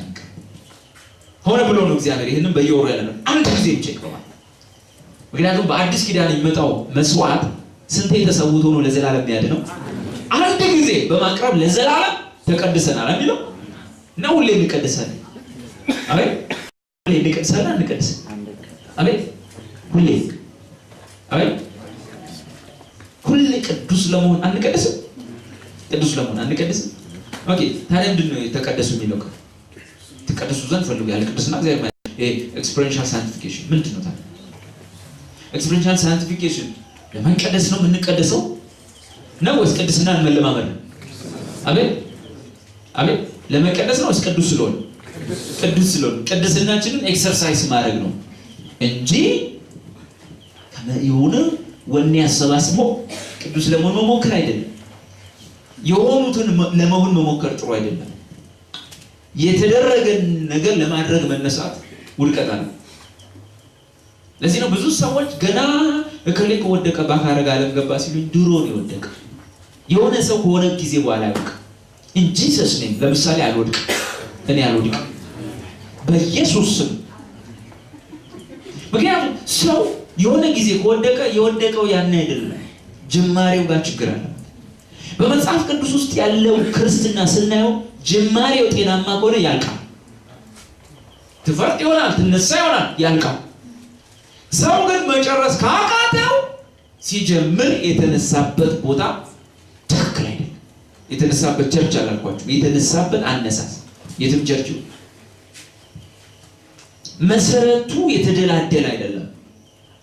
ሆነ ብሎ ነው እግዚአብሔር ይሄንን በየወሩ ያለው አንድ ጊዜ ብቻ ይቆማል ምክንያቱም በአዲስ ኪዳን የሚመጣው መስዋዕት ስንቴ ተሰውቶ ነው ለዘላለም የሚያድነው አንድ ጊዜ በማቅረብ ለዘላለም ተቀድሰናል የሚለው ነው ሁሌ እንቀድሳለን አሜን ሁሌ እንቀድሳለን እንቀድስ አሜን ሁሌ አሜን ሁሌ ቅዱስ ለመሆን አንቀድስም ቅዱስ ለመሆን አንቀድስም ኦኬ ታዲያ ምንድነው የተቀደሱ የሚለው ተቀደሱ ዘንድ ፈልጉ ያለ ቅዱስና እግዚአብሔር ማለት ኤክስፒሪየንሻል ሳንቲፊኬሽን ምንድነው ታዲያ ኤክስፒሪየንሻል ሳንቲፊኬሽን ለመቀደስ ነው የምንቀደሰው ነው ወይስ ቅድስናን መለማመድ ነው አሜን አሜን ለመቀደስ ነው ቅዱስ ስለሆነ ቅድስናችንን ኤክሰርሳይዝ ማድረግ ነው እንጂ ከመይሁን ወኔ ያሰባስቦ ቅዱስ ለመሆን መሞከር አይደለም የሆኑትን ለመሆን መሞከር ጥሩ አይደለም የተደረገን ነገር ለማድረግ መነሳት ውድቀት ነው ለዚህ ነው ብዙ ሰዎች ገና እከሌ ከወደቀ ባካረጋ ዓለም ገባ ሲሉ ድሮ ነው የወደቀ የሆነ ሰው ከሆነ ጊዜ በኋላ ያውቅ እንጂ ሰስነኝ ለምሳሌ አልወድቅ እኔ አልወድቅ በኢየሱስ ስም ምክንያቱም ሰው የሆነ ጊዜ ከወደቀ የወደቀው ያን አይደለም ጅማሬው ጋር ችግር አለ በመጽሐፍ ቅዱስ ውስጥ ያለው ክርስትና ስናየው ጅማሬው ጤናማ ከሆነ ያልቃል ትፈርጥ ይሆናል ትነሳ ይሆናል ያልቃል ሰው ግን መጨረስ ካቃተው ሲጀምር የተነሳበት ቦታ ትክክል አይደለም የተነሳበት ቸርች አላልኳችሁ የተነሳበት አነሳስ የትም ቸርች መሰረቱ የተደላደለ አይደለም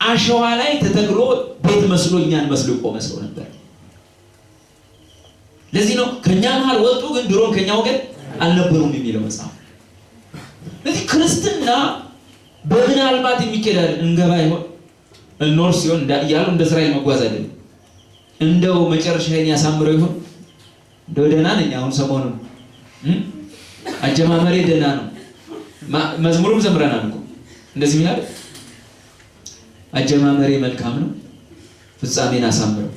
አሸዋ ላይ ተተክሎ ቤት መስሎኛን መስሎ ቆመ ሰው ነበር ለዚህ ነው ከኛ መሃል ወጡ ግን ድሮን ከኛ ወገን አልነበሩም የሚለው መጽሐፍ ስለዚህ ክርስትና በምናልባት የሚከዳል እንገባ ይሆን እንኖር ሲሆን እያሉ እንደ እስራኤል መጓዝ አይደለም። እንደው መጨረሻዬን ያሳምረው ይሆን እንደው ደህና ነኝ አሁን ሰሞኑን አጀማመሬ ደህና ነው። መዝሙሩም ዘምረናል እኮ እንደዚህ ይላል አጀማመሬ መልካም ነው ፍጻሜን አሳምረው።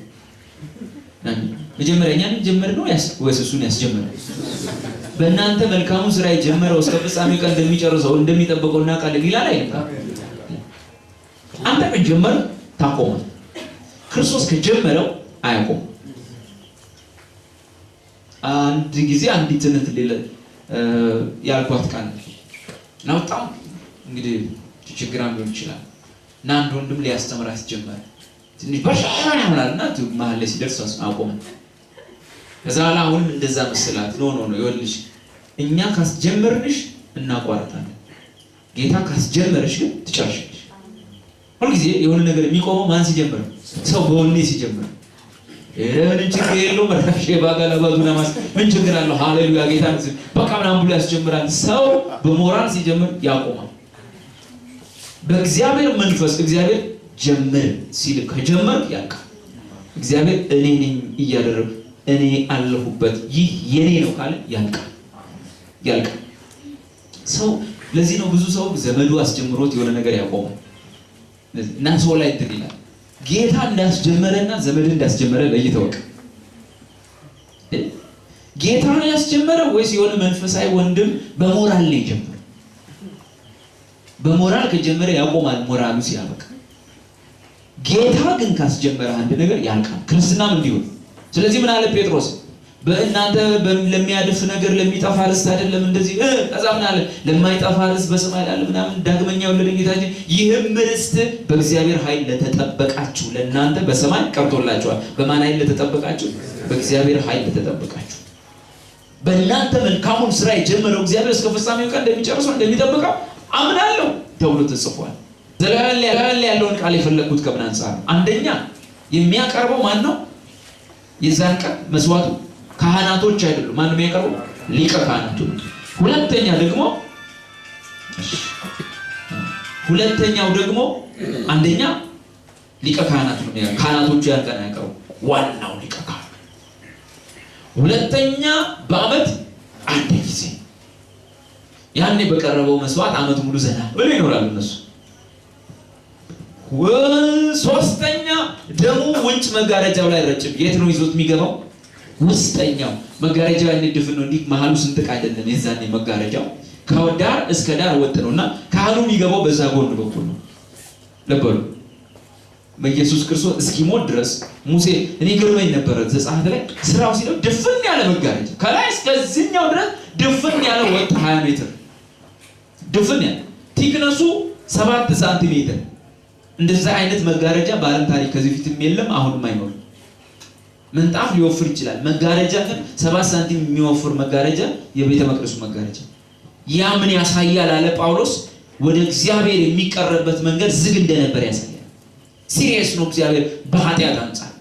መጀመሪያኛን ጀመር ነው ወይስ እሱን ያስጀመረው? በእናንተ መልካሙ ስራ የጀመረው እስከ ፍጻሜ ቀን እንደሚጨርሰው እንደሚጠብቀው እናውቃለን ይላል አይደል? አንተ ከጀመረ ታቆማለህ። ክርስቶስ ከጀመረው አያቆም። አንድ ጊዜ አንዲት እንት ሌለ ያልኳት ቃል ነው በጣም እንግዲህ ችግራም ሊሆን ይችላል እና አንድ ወንድም ሊያስተምራት ጀመረ። ትንሽ በሻና ያምራልና መሀል ላይ ሲደርስ አቆመ። ከዛ በኋላ አሁንም እንደዛ መሰላት ኖ ይኸውልሽ እኛ ካስጀመርንሽ እናቋርጣለን፣ ጌታ ካስጀመርሽ ግን ትጨርሻለሽ። ሁልጊዜ የሆነ ነገር የሚቆመው ማን ሲጀምር? ሰው በወኔ ሲጀምር። ምን ችግር የለውም ረፍሽ ባጋላ ባዙና ማስ ምን ችግር አለው? ሃሌሉያ ጌታ ነው በቃ ምናምን ብሎ ያስጀምራል። ሰው በሞራል ሲጀምር ያቆማል። በእግዚአብሔር መንፈስ እግዚአብሔር ጀምር ሲል ከጀመር ያልቃል። እግዚአብሔር እኔ ነኝ እያደረገ እኔ አለሁበት ይህ የኔ ነው ካለ ያልቃል። ሰው ለዚህ ነው ብዙ ሰው ዘመዱ አስጀምሮት የሆነ ነገር ያቆማል እና ሰው ላይ እንትን ይላል። ጌታ እንዳስጀመረና ዘመድ እንዳስጀመረ ለይተወቅ። ጌታ ነው ያስጀመረ ወይስ የሆነ መንፈሳዊ ወንድም በሞራል ላይ ጀመረ? በሞራል ከጀመረ ያቆማል ሞራሉ ሲያበቃ። ጌታ ግን ካስጀመረ አንድ ነገር ያልቃል። ክርስትናም እንዲሁ። ስለዚህ ምን አለ ጴጥሮስ? በእናንተ ለሚያድፍ ነገር ለሚጠፋ ርስት አይደለም እንደዚህ ከዛ ምን አለ? ለማይጠፋ ርስት በሰማይ ያለ ምናምን ዳግመኛ ወለደ ጌታችን ይህም ርስት በእግዚአብሔር ኃይል ለተጠበቃችሁ ለእናንተ በሰማይ ቀርቶላችኋል። በማን ኃይል ለተጠበቃችሁ? በእግዚአብሔር ኃይል ለተጠበቃችሁ። በእናንተ መልካሙን ስራ የጀመረው እግዚአብሔር እስከ ፍጻሜው ቀን እንደሚጨርሰው እንደሚጠብቀው አምናለሁ ተብሎ ተጽፏል። ዘላለም ያለውን ቃል የፈለኩት ከምን አንፃር ነው? አንደኛ የሚያቀርበው ማን ነው? የዛን ቀን መስዋዕቱ ካህናቶች አይደሉም። ማን ነው የሚያቀርበው? ሊቀ ካህናቱ። ሁለተኛው ደግሞ አንደኛ ሊቀ ካህናቱ ነው። ካህናቶቹ ያን ቀን ያቀርቡ ዋናው ሊቀ ካህናት። ሁለተኛ በአመት አንድ ጊዜ ያኔ በቀረበው መስዋዕት አመት ሙሉ ዘና ብለው ይኖራሉ እነሱ። ሶስተኛ ደግሞ ውጭ መጋረጃው ላይ ረጭም። የት ነው ይዞት የሚገባው? ውስጠኛው መጋረጃው ያኔ ድፍን ነው። እንዲህ መሐሉ ስንጥቅ አይደለም። የዛኔ መጋረጃው ከዳር እስከ ዳር ወጥ ነውና ካህኑ የሚገባው በዛ ጎን በኩል ነው። ለበሉ በኢየሱስ ክርስቶስ እስኪሞት ድረስ ሙሴ እኔ ገርመኝ ነበር ዘጸአት ላይ ስራው ሲለው ድፍን ያለ መጋረጃ ከላይ እስከዚህኛው ድረስ ድፍን ያለ ወጥ 20 ሜትር ድፍን ያለ ቲክነሱ 7 ሳንቲሜትር። እንደዛ አይነት መጋረጃ በዓለም ታሪክ ከዚህ ፊትም የለም አሁንም አይኖርም። ምንጣፍ ሊወፍር ይችላል። መጋረጃ ግን 7 ሳንቲም የሚወፍር መጋረጃ የቤተ መቅደሱ መጋረጃ። ያ ምን ያሳያል አለ ጳውሎስ? ወደ እግዚአብሔር የሚቀርብበት መንገድ ዝግ እንደነበር ያሳያል። ሲሪየስ ነው እግዚአብሔር በኃጢአት አንጻር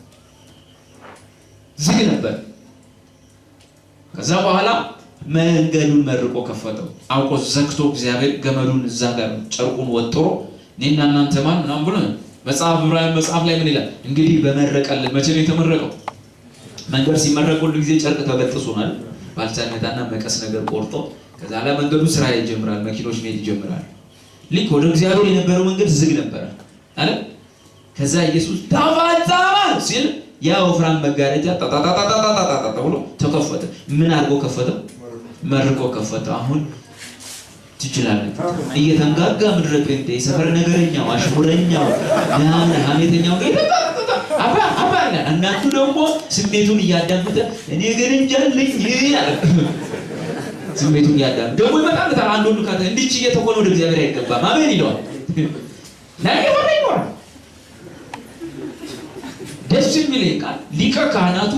ዝግ ነበር። ከዛ በኋላ መንገዱን መርቆ ከፈተው። አውቆ ዘግቶ እግዚአብሔር ገመዱን እዛ ጋር ጨርቁን ወጥሮ እኔና እናንተ ማን ምናምን ብሎ ዕብራውያን መጽሐፍ ላይ ምን ይላል? እንግዲህ በመረቀልን መቼ ነው የተመረቀው? መንገድ ሲመረቅ ሁሉ ጊዜ ጨርቅ ተበጥሶናል። ባልቻነታና መቀስ ነገር ቆርጦ ከዛ ላይ መንገዱ ስራ ይጀምራል። መኪኖች መሄድ ይጀምራሉ። ልክ ወደ እግዚአብሔር የነበረው መንገድ ዝግ ነበር አለ። ከዛ ኢየሱስ ታፋጣማ ሲል ያ ወፍራም መጋረጃ ታታታታታታታ ብሎ ተከፈተ። ምን አድርጎ ከፈተው? መርቆ ከፈተው። አሁን ትችላለህ። እየተንጋጋ ምድረ ጴንጤ ሰፈር ነገረኛው አሽሙረኛው ያለ ሀሜተኛው አባ እናንቱ ደግሞ ስሜቱን እያዳመጠ እኔ ግን እንጃልኝ ይላል። ስሜቱን እያዳመጠ ደግሞ ይመጣልታል። አንድ ሁሉ ካተ እንዲች እየተቆነ ወደ እግዚአብሔር አይገባም አሜን ይለዋል። ናይ ይሆናል። ደስ የሚለኝ ቃል ሊቀ ካህናቱ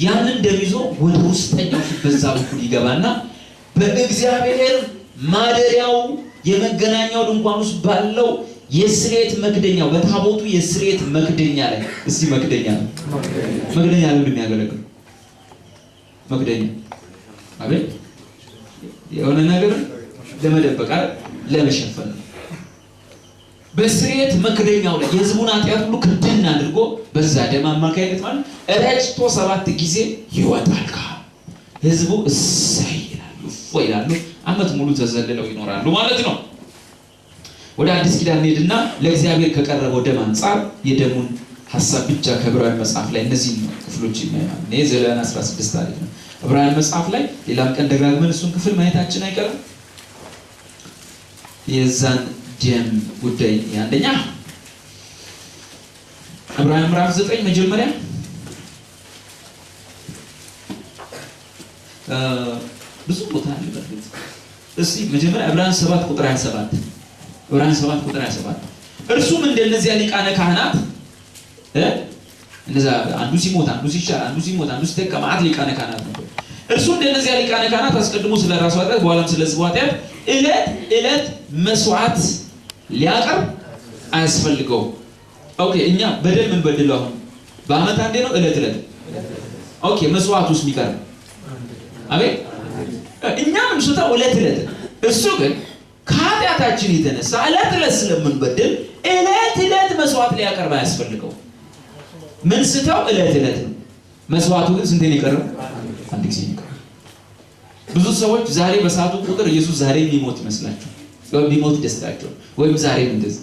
ያንን እንደሚዞ ወደ ውስጠኛው በዛ በኩል ይገባና በእግዚአብሔር ማደሪያው የመገናኛው ድንኳን ውስጥ ባለው የስሬት መክደኛው በታቦቱ የስሬት መክደኛ ላይ እስቲ መክደኛ ነው። መክደኛ ነው እንደሚያገለግል መክደኛ አቤት የሆነ ነገር ለመደበቅ ለመሸፈን ነው። በስርየት መክደኛው ላይ የሕዝቡን ኃጢአት ሁሉ ክድን አድርጎ በዛ ደም አማካይነት ማለት ረጭቶ 7 ጊዜ ይወጣል። ሕዝቡ እሰይ ይላሉ፣ እፎይ ይላሉ፣ ዓመት ሙሉ ተዘልለው ይኖራሉ ማለት ነው። ወደ አዲስ ኪዳን ሄድና ለእግዚአብሔር ከቀረበው ደም አንጻር የደሙን ሐሳብ ብቻ ከዕብራውያን መጽሐፍ ላይ እነዚህ ክፍሎች ይማያል። ዘሌዋውያን 16 ታሪክ ነው። ዕብራውያን መጽሐፍ ላይ ሌላም ቀን ደጋግመን እሱን ክፍል ማየታችን አይቀርም። የዛን ደም ጉዳይ አንደኛ ዕብራውያን ምዕራፍ 9 መጀመሪያ ብዙ ቦታ አለ። በርግጥ እስቲ መጀመሪያ ዕብራውያን 7 ቁጥር 27 ዕብራውያን 7 ቁጥር 27 እርሱም እንደነዚያ ሊቃነ ካህናት እንደዛ አንዱ ሲሞት አንዱ ሲሻር አንዱ ሲሞት አንዱ ሲተካ ማዕት ሊቃነ ካህናት ነበር። እርሱ እንደነዚያ ሊቃነ ካህናት አስቀድሞ ስለ ራሱ ኃጢአት በኋላም ስለ ሕዝቡ ኃጢአት ዕለት መስዋዕት ሊያቀርብ አያስፈልገውም። ኦኬ እኛ በደል ምን በድለው አሁን በአመት አንዴ ነው ዕለት ኦኬ መስዋዕት ውስጥ የሚቀርብ አቤት እኛ ምን ስታው ዕለት እሱ ግን ከኃጢአታችን የተነሳ ዕለት ስለምንበድል ዕለት መስዋዕት ሊያቀርብ አያስፈልገውም። ምን ስታው ዕለት ነው። መስዋዕቱ ግን ስንቴ ነው የቀረው? አንድ ጊዜ ነው። ብዙ ሰዎች ዛሬ በሰዓቱ ቁጥር ኢየሱስ ዛሬ የሚሞት ይመስላቸው ወይ ቢሞት ደስታቸው ወይም ዛሬ እንደዚህ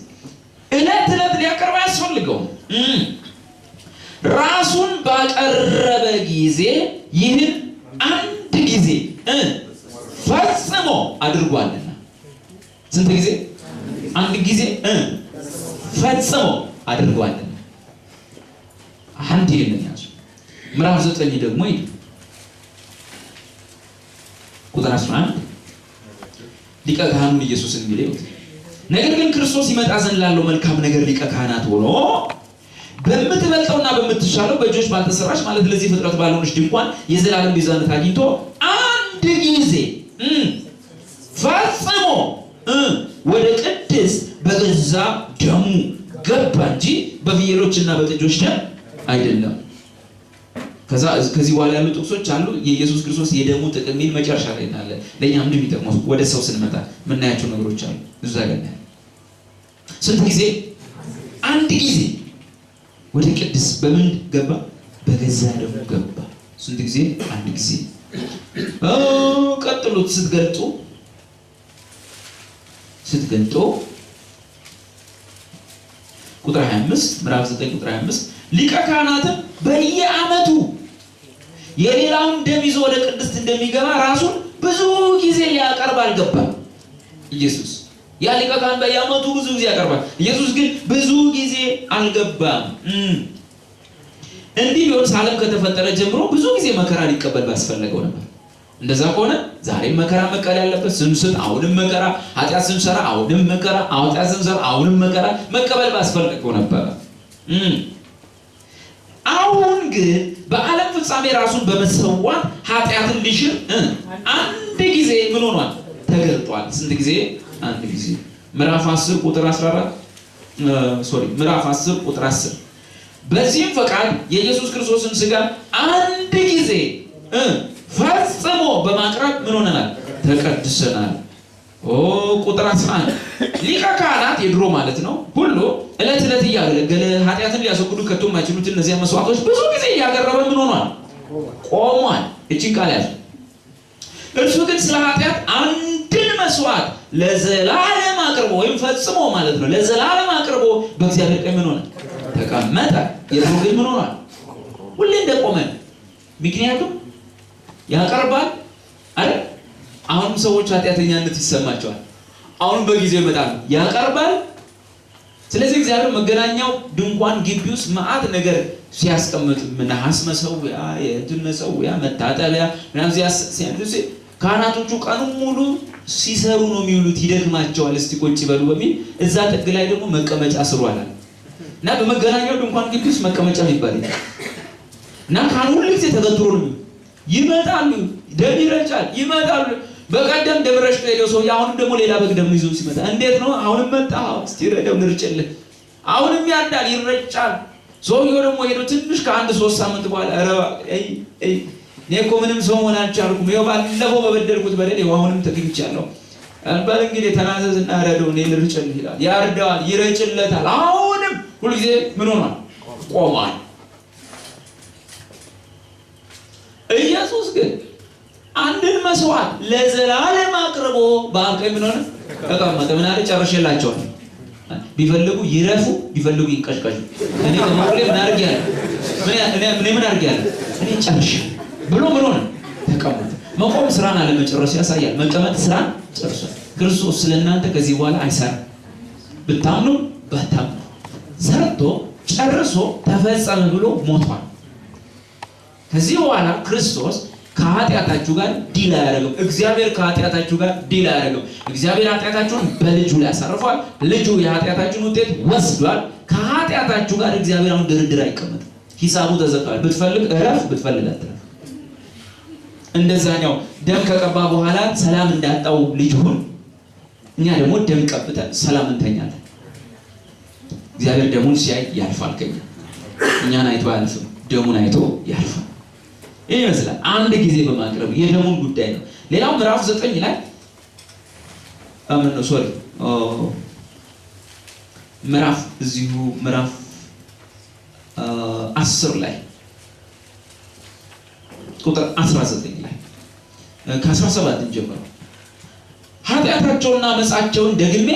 ዕለት ሊያቀርብ አያስፈልገውም። ራሱን ባቀረበ ጊዜ ይህን አንድ ጊዜ ፈጽሞ አድርጓልና። ስንት ጊዜ? አንድ ጊዜ ፈጽሞ አድርጓልና። አንድ ይሄንን ያዙ። ምዕራፍ 9 ደግሞ ይሄ ቁጥር 11 ሊቀ ካህኑን ኢየሱስን የሚለው ነገር ግን ክርስቶስ ይመጣ ዘንድ ላለው መልካም ነገር ሊቀ ካህናት ሆኖ በምትበልጠውና በምትሻለው በእጆች ባልተሰራሽ ማለት ለዚህ ፍጥረት ባልሆነች ድንኳን የዘላለም ቤዛነት አግኝቶ አንድ ጊዜ ፈጽሞ ወደ ቅድስ በገዛ ደሙ ገባ እንጂ በፍየሎችና በጥጆች ደም አይደለም። ከዚህ በኋላ ያሉ ጥቅሶች አሉ። የኢየሱስ ክርስቶስ የደሙ ጥቅም ምን መጨረሻ ላይ እናለ ለኛ ምንድን የሚጠቅመው ወደ ሰው ስንመጣ ምናያቸው ነገሮች አሉ። እዛ ጋር ስንት ጊዜ? አንድ ጊዜ ወደ ቅድስ በምን ገባ? በገዛ ደሙ ገባ። ስንት ጊዜ? አንድ ጊዜ። ቀጥሉት ስትገልጡ ቁጥር 25 ምዕራፍ 9 ቁጥር 25 ሊቀ ካህናትም በየዓመቱ የሌላውን ደም ይዞ ወደ ቅድስት እንደሚገባ ራሱን ብዙ ጊዜ ሊያቀርብ አልገባም። ኢየሱስ ያ ሊቀ ካህን በየዓመቱ ብዙ ጊዜ ያቀርባል። ኢየሱስ ግን ብዙ ጊዜ አልገባም። እንዲህ ቢሆን ዓለም ከተፈጠረ ጀምሮ ብዙ ጊዜ መከራ ሊቀበል ባስፈለገው ነበር። እንደዛ ከሆነ ዛሬም መከራ መቀበል ያለበት ስንስት አሁንም መከራ፣ ኃጢአት ስንሰራ አሁንም መከራ፣ ኃጢአት ስንሰራ አሁንም መከራ መቀበል ባስፈለገው ነበር። አሁን ግን በዓለም ፍጻሜ ራሱን በመሰዋት ኃጢአትን ሊሽር አንድ ጊዜ ምን ሆኗል? ተገልጧል። ስንት ጊዜ? አንድ ጊዜ። ምዕራፍ 10 ቁጥር 14 ምዕራፍ 10 ቁጥር 10 በዚህም ፈቃድ የኢየሱስ ክርስቶስን ሥጋ አንድ ጊዜ ፈጽሞ በማቅረብ ምን ሆነናል? ተቀድሰናል። ቁጥር 11 ሊቀ ካህናት የድሮ ማለት ነው ሁሉ ዕለት እያገለገለ ኃጢአትን ሊያስወግዱ ከቶ የማይችሉት እነዚያ መስዋዕቶች ብዙ ጊዜ እያቀረበ ምን ሆኗል? ቆሟል። እቺን ቃል ያዙ። እርሱ ግን ስለ ኃጢአት አንድን መስዋዕት ለዘላለም አቅርቦ ወይም ፈጽሞ ማለት ነው ለዘላለም አቅርቦ በእግዚአብሔር ቀኝ ምን ሆነ? ተቀመጠ። የድሮ ግን ምን ሆኗል? ሁሌ እንደቆመ። ምክንያቱም ያቀርባል አይደል? አሁን ሰዎች ኃጢአተኛነት ይሰማቸዋል። አሁን በጊዜው ይመጣል ያቀርባል። ስለዚህ እግዚአብሔር መገናኛው ድንኳን ግቢ ውስጥ መዓት ነገር ሲያስቀምጥ ነሐስ መሰዊያ፣ የእንትን መሰዊያ፣ መታጠቢያ ምናምን ሲያንዱስ ካህናቶቹ ቀኑን ሙሉ ሲሰሩ ነው የሚውሉት። ይደክማቸዋል። እስቲ ቁጭ ይበሉ በሚል እዛ ጥግ ላይ ደግሞ መቀመጫ ስሯል እና በመገናኛው ድንኳን ግቢ ውስጥ መቀመጫ ይባል እና ካህኑ ሁሉ ጊዜ ተገትሮ ነው ይመጣሉ። ደም ይረጫል። ይመጣሉ። በቀደም ደም ረጭቶ ሄደው ሰው አሁንም ደግሞ ሌላ በግ ደም ይዞ ሲመጣ እንዴት ነው? አሁንም መጣ። እስቲ ረደም ልርጭልህ። አሁንም ያዳል፣ ይረጫል። ሰውየው ደግሞ ሄዶ ትንሽ ከአንድ 3 ሳምንት በኋላ ረባ እኔ እኮ ምንም ሰው መሆን አልቻልኩም። ይኸው ባለፈው በበደልኩት በደል ይኸው አሁንም ተገኝቻለሁ። አንባል እንግዲህ ተናዘዝና ረደው ነው ልርጭልህ ይላል። ያርዳዋል፣ ይረጭለታል። አሁንም ሁሉ ጊዜ ምን ሆኗል? ቆሟል። ኢየሱስ ግን አንድን መስዋዕት ለዘላለም አቅርቦ በአብ ቀኝ ምን ሆነ? ተቀመጠ። ምን አለ? ጨርሼላቸዋለሁ። ቢፈልጉ ይረፉ፣ ቢፈልጉ ይንቀሽቀሹ። እኔ ከመቁሌ ምን አድርጌያለሁ? ምን አድርጌያለሁ? እኔ ጨርሼ ብሎ ምን ሆነ? ተቀመጠ። መቆም ስራን አለመጨረስ ያሳያል። መቀመጥ ስራን ጨርሷል። ክርስቶስ ስለእናንተ ከዚህ በኋላ አይሰራም። ብታምኑ ባታምኑ ሰርቶ ጨርሶ ተፈጸመ ብሎ ሞቷል። ከዚህ በኋላ ክርስቶስ ከኃጢአታችሁ ጋር ዲል አያደርግም። እግዚአብሔር ከኃጢአታችሁ ጋር ዲል አያደርግም። እግዚአብሔር ኃጢአታችሁን በልጁ ላይ ያሳርፏል። ልጁ የኃጢአታችሁን ውጤት ወስዷል። ከኃጢአታችሁ ጋር እግዚአብሔር አሁን ድርድር አይቀመጥም። ሂሳቡ ተዘግቷል። ብትፈልግ እረፍ፣ ብትፈልግ አትረፍ። እንደዛኛው ደም ከቀባ በኋላ ሰላም እንዳጣው ልጅ ሁን። እኛ ደግሞ ደም ቀብተን ሰላም እንተኛለን። እግዚአብሔር ደሙን ሲያይ ያልፋል ከኛ። እኛን አይቶ አያልፍም፣ ደሙን አይቶ ያልፋል። ይህ ይመስላል አንድ ጊዜ በማቅረብ የደሙን ጉዳይ ነው። ሌላው ምዕራፍ 9 ላይ ምዕራፍ 10 ላይ ቁጥር 19 ላይ ከ17 ጀምሮ ኃጢአታቸውና ዓመፃቸውን ደግሜ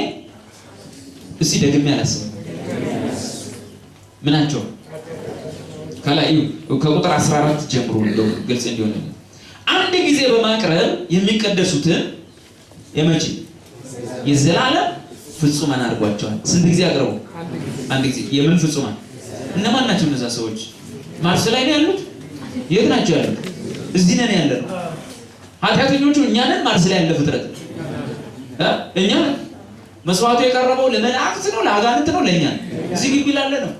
አላስብም። ምናቸው ከላይ ከቁጥር 14 ጀምሮ እንደው ግልጽ እንዲሆን አንድ ጊዜ በማቅረብ የሚቀደሱትን የመቼ የዘላለም ፍጹማን አድርጓቸዋል። ስንት ጊዜ አቅርቡ? አንድ ጊዜ። የምን ፍጹማን? እነማን ናቸው እነዛ ሰዎች? ማርስ ላይ ነው ያሉት? የት ናቸው ያሉት? እዚህ ነን ያለነው። ኃጢአተኞቹ እኛ ነን። ማርስ ላይ ያለ ፍጥረት እኛ ነን። መስዋዕቱ የቀረበው ለመላእክት ነው ለአጋንንት ነው? ለእኛ እዚህ ግቢ ላለ ነው።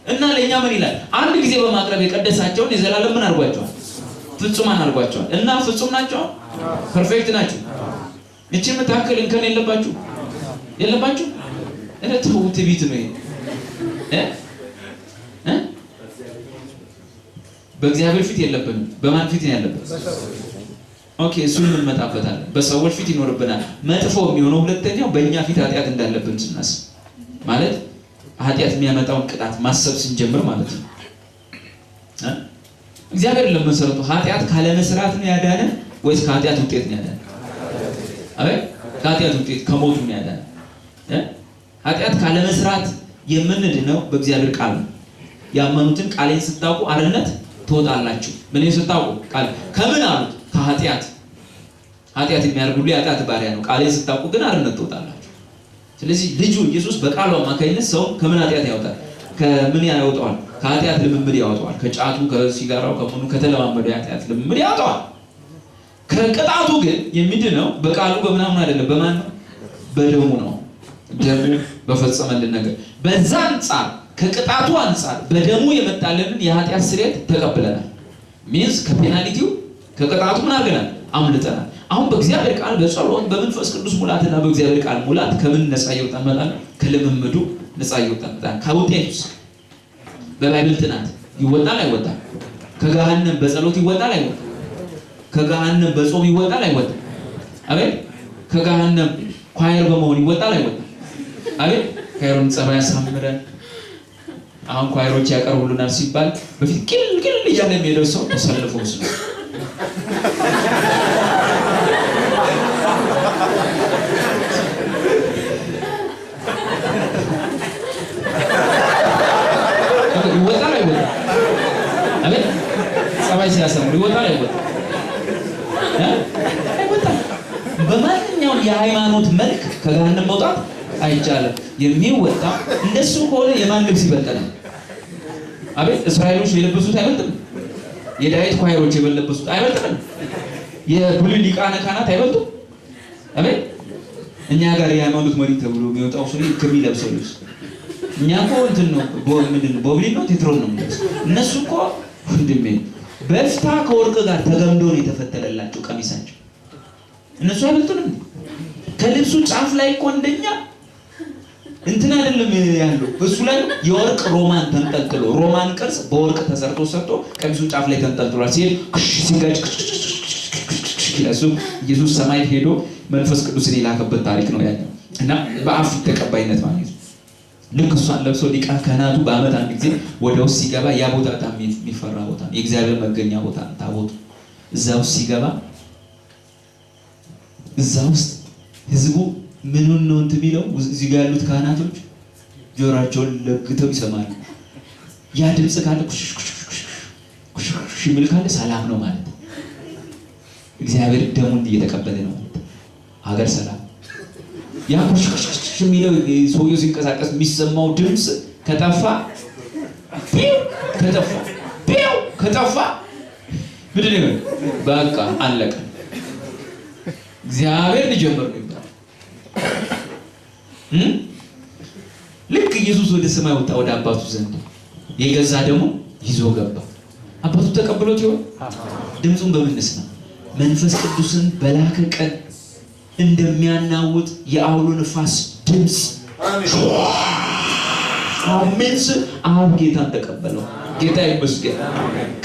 እና ለእኛ ምን ይላል? አንድ ጊዜ በማቅረብ የቀደሳቸውን የዘላለም ምን አድርጓቸዋል? ፍጹማን አድርጓቸዋል። እና ፍጹም ናቸው፣ ፐርፌክት ናቸው። እቺ መታከል እንከን የለባችሁ። እረ ተው፣ ትዕቢት ነው ይሄ። በእግዚአብሔር ፊት የለብንም። በማን ፊት ነው ያለብን? ኦኬ፣ እሱን እንመጣበታለን። በሰዎች ፊት ይኖርብናል። መጥፎ የሚሆነው ሁለተኛው በእኛ ፊት ኃጢአት እንዳለብን ስናስብ ማለት ኃጢአት የሚያመጣውን ቅጣት ማሰብ ስንጀምር ማለት ነው። እግዚአብሔር ለመሰረቱ ኃጢአት ካለ መስራት ነው ያዳነ ወይስ ከኃጢአት ውጤት ነው ያዳነ? ከኃጢአት ውጤት ከሞቱ ነው ያዳነ። ኃጢአት ካለ መስራት የምንድነው በእግዚአብሔር ቃል ነው። ያመኑትን ቃሌን ስታውቁ አርነት ትወጣላችሁ። ምን ስታውቁ? ቃል ከምን አሉት? ከኃጢአት። ኃጢአት የሚያደርግ ሁሉ የኃጢአት ባሪያ ነው። ቃሌን ስታውቁ ግን አርነት ትወጣላችሁ። ስለዚህ ልጁ ኢየሱስ በቃሉ አማካኝነት ሰው ከምን ኃጢአት ያወጣል? ከምን ያወጣዋል? ከኃጢአት ልምምድ ያወጣዋል። ከጫቱ፣ ከሲጋራው፣ ከምኑ ከተለማመዱ የኃጢአት ልምምድ ያወጣዋል። ከቅጣቱ ግን የሚድነው በቃሉ በምናምን አይደለም። በማን ነው? በደሙ ነው። ደሙ በፈጸመልን ነገር በዛ አንጻር ከቅጣቱ አንጻር በደሙ የመጣልንን የኃጢአት ስርየት ተቀብለናል። ሚንስ ከፔናልቲው ከቅጣቱ ምን አድርገናል? አምልጠናል። አሁን በእግዚአብሔር ቃል በጸሎት በመንፈስ ቅዱስ ሙላትና በእግዚአብሔር ቃል ሙላት ከምን ነፃ ይወጣል ማለት ነው? ከልምምዱ ነፃ ይወጣል ማለት ነው። ከውጤቱስ በባይብል ጥናት ይወጣል አይወጣም? ከገሃነም በጸሎት ይወጣል አይወጣም? ከገሃነም በጾም ይወጣል አይወጣም? አቤት። ከገሃነም ኳየር በመሆን ይወጣል አይወጣም? አቤት። ኳየሩን ጸባይ ያሳምረን። አሁን ኳየሮች ያቀርቡልናል ሲባል በፊት ቅል እያለ የሚሄደው ሰው ተሰልፎ ነው። ይወጣል አይወጣም? አቤት። ጸባይ ሲያሳምር ይወጣል አይወጣም? አይወጣም። በማንኛውም የሃይማኖት መልክ ከገሃነም መውጣት አይቻልም። የሚወጣ እንደሱ ከሆነ የማን ልብስ ይበልጣል? አቤት። እስራኤሎች የለበሱት አይበልጥም? የዳዊት ኳየሮች የለበሱት አይበልጥም? የብሉይ ሊቃነ ካህናት አይበልጡም? አቤት። እኛ ጋር የሃይማኖት መሪ ተብሎ የሚወጣው ሰው ከሚለብሰው ልብስ እኛ እኮ እንትን ነው ቦብሊን ነው ቴትሮን ነው የሚለብሰው። እነሱ እኮ ወንድሜ በፍታ ከወርቅ ጋር ተገምዶ ነው የተፈተለላቸው ቀሚሳቸው። እነሱ አይበልጡንም? ከልብሱ ጫፍ ላይ እኮ እንደኛ እንትን አይደለም ያለው። እሱ ላይ የወርቅ ሮማን ተንጠልጥሎ ሮማን ቅርጽ በወርቅ ተሰርቶ ቀሚሱ ጫፍ ላይ ተንጠልጥሏል። ሲጋጭ እሱ ኢየሱስ ሰማይ ሄዶ መንፈስ ቅዱስን የላከበት ታሪክ ነው ያለው እና በአፍ ተቀባይነት ማለት ነው። ልክ እሷን ለብሶ ሊቀ ካህናቱ በዓመት አንድ ጊዜ ወደ ውስጥ ሲገባ ያ ቦታ በጣም የሚፈራ ቦታ ነው። የእግዚአብሔር መገኛ ቦታ ታቦቱ እዛ ውስጥ ሲገባ እዛ ውስጥ ህዝቡ ምኑን ነው እንትን የሚለው እዚህ ጋር ያሉት ካህናቶች ጆሮአቸውን ለግተው ይሰማሉ። ያ ድምጽ ካለ ኩሽ የሚል ካለ ሰላም ነው ማለት ነው። እግዚአብሔር ደሙን እየተቀበለ ነው ማለት ሀገር ሰላም። ያ ኩሽ የሚለው ሰውየው ሲንቀሳቀስ የሚሰማው ድምጽ ከጠፋ ምንድን ነው በቃ አለቀ። እግዚአብሔር ሊጀምር ነው ይባላል። ልክ ኢየሱስ ወደ ሰማይ ወጣ ወደ አባቱ ዘንድ የገዛ ደግሞ ይዞ ገባ። አባቱ ተቀብሎት ይሆን? ድምጹን በምንስ ነው? መንፈስ ቅዱስን በላከ ቀን እንደሚያናውጥ የአውሎ ነፋስ ድምጽ አሜንስ አብ ጌታን ተቀበለው። ጌታ ይመስገን።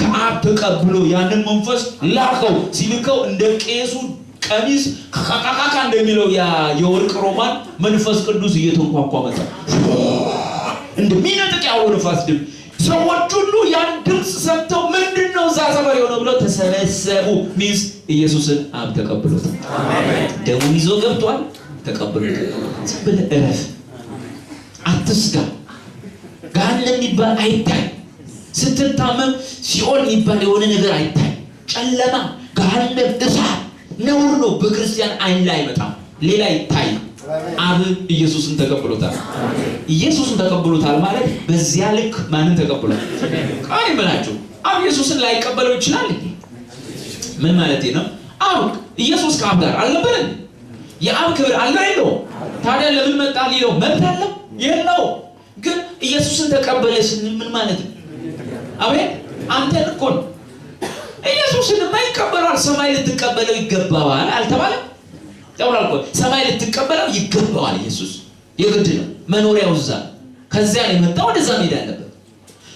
ከአብ ተቀብሎ ያንን መንፈስ ላከው። ሲልከው እንደ ቄሱ ቀሚስ ካካካካ እንደሚለው ያ የወርቅ ሮማን መንፈስ ቅዱስ እየተንኳኳ መጣ። እንደሚነጥቅ የአውሎ ነፋስ ድምጽ ሰዎች ሁሉ ያን ድምጽ ሰምተው ምንድነው እዛ ሰፈር የሆነው ብለው ተሰበሰቡ። ሚስ ኢየሱስን አብ ተቀብሎት አሜን። ደሙን ይዞ ገብቷል። ተቀብሎት ዝም ብለህ እረፍ፣ አትስጋ። ገሃነም የሚባል አይታይ። ስትታመም ሲኦል የሚባል የሆነ ነገር አይታይ። ጨለማ፣ ገሃነም፣ እሳት ነውር ነው። በክርስቲያን አይን ላይ አይመጣም። ሌላ ይታይ። አብ ኢየሱስን ተቀብሎታል። ኢየሱስን ተቀብሎታል ማለት በዚያ ልክ ማንን ተቀብሏል? ቃል ይመላችሁ አብ ኢየሱስን ላይቀበለው ይችላል እንዴ? ምን ማለት ነው? አብ ኢየሱስ ከአብ ጋር አልነበረም? የአብ ክብር አለው የለው? ታዲያ ለምን መጣ ሊለው መብት አለው የለው? ግን ኢየሱስን ተቀበለ ስንል ምን ማለት ነው? አቤት አንተን እኮ ነው። ኢየሱስን የማይቀበለው ሰማይ ልትቀበለው ይገባዋል አልተባለም? ያውላልኩ ሰማይ ልትቀበለው ይገባዋል። ኢየሱስ የግድ ነው መኖሪያው እዛ። ከዚያ የመጣው ወደዛ መሄድ አለበት።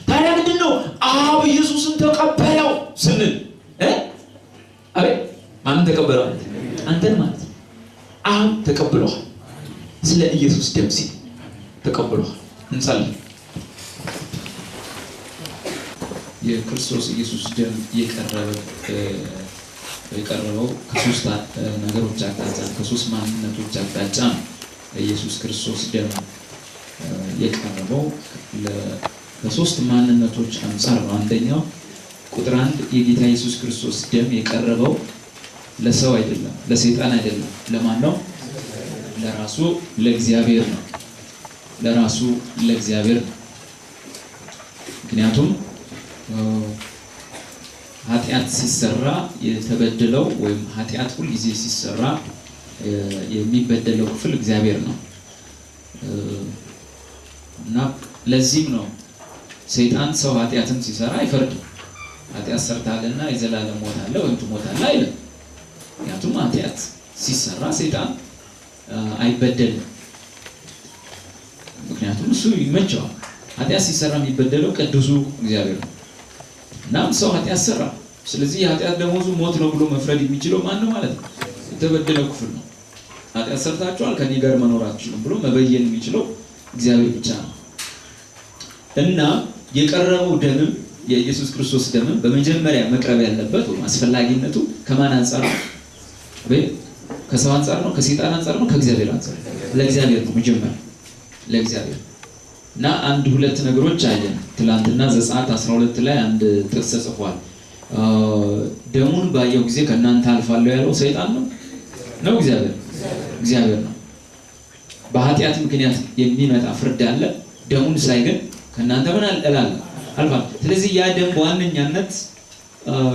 ታዲያ ምንድነው አብ ኢየሱስን ተቀበለው ስንል አቤት ማንን ተቀበለው? አንተን ማለት ነው። አብ ተቀብሏል። ስለ ኢየሱስ ደም ሲል ተቀብሏል። እንጸልይ። የክርስቶስ ኢየሱስ ደም የቀረበው ከሶስት ነገሮች አቅጣጫ ከሶስት ማንነቶች አቅጣጫ ኢየሱስ ክርስቶስ ደም የቀረበው ለሶስት ማንነቶች አንፃር ነው። አንደኛው ቁጥር 1 የጌታ ኢየሱስ ክርስቶስ ደም የቀረበው ለሰው አይደለም፣ ለሰይጣን አይደለም። ለማን ነው? ለራሱ ለእግዚአብሔር ነው። ለራሱ ለእግዚአብሔር ነው። ምክንያቱም ኃጢአት ሲሰራ የተበደለው ወይም ኃጢአት ሁሉ ጊዜ ሲሰራ የሚበደለው ክፍል እግዚአብሔር ነው እና ለዚህም ነው ሰይጣን ሰው ኃጢአትን ሲሰራ አይፈርድም። ኃጢአት ሰርታለና የዘላለም ሞት አለ ወይም ትሞታለህ አይልም። ምክንያቱም ኃጢአት ሲሰራ ሰይጣን አይበደልም። ምክንያቱም እሱ ይመቸዋል። ኃጢአት ሲሰራ የሚበደለው ቅዱሱ እግዚአብሔር ነው። እናም ሰው ኃጢአት ሰራ። ስለዚህ የኃጢአት ደሞዙ ሞት ነው ብሎ መፍረድ የሚችለው ማን ነው ማለት ነው? የተበደለው ክፍል ነው። ኃጢአት ሰርታችኋል ከኔ ጋር መኖር አትችሉም ብሎ መበየን የሚችለው እግዚአብሔር ብቻ ነው። እና የቀረበው ደምም የኢየሱስ ክርስቶስ ደምም በመጀመሪያ መቅረብ ያለበት ወይ አስፈላጊነቱ ከማን አንፃር ነው? ከሰው አንፃር ነው? ከሰይጣን አንፃር ነው? ከእግዚአብሔር አንፃር? ለእግዚአብሔር ነው መጀመሪያ ለእግዚአብሔር። እና አንድ ሁለት ነገሮች አየን ትላንትና ዘጸአት 12 ላይ አንድ ጥቅስ ተጽፏል። ደሙን ባየው ጊዜ ከእናንተ አልፋለሁ ያለው ሰይጣን ነው እግዚአብሔር ነው። በኃጢአት ምክንያት የሚመጣ ፍርድ አለ። ደሙን ሳይ ግን ከእናንተ ምን አልፋለሁ አልፋ። ስለዚህ ያ ደም በዋነኛነት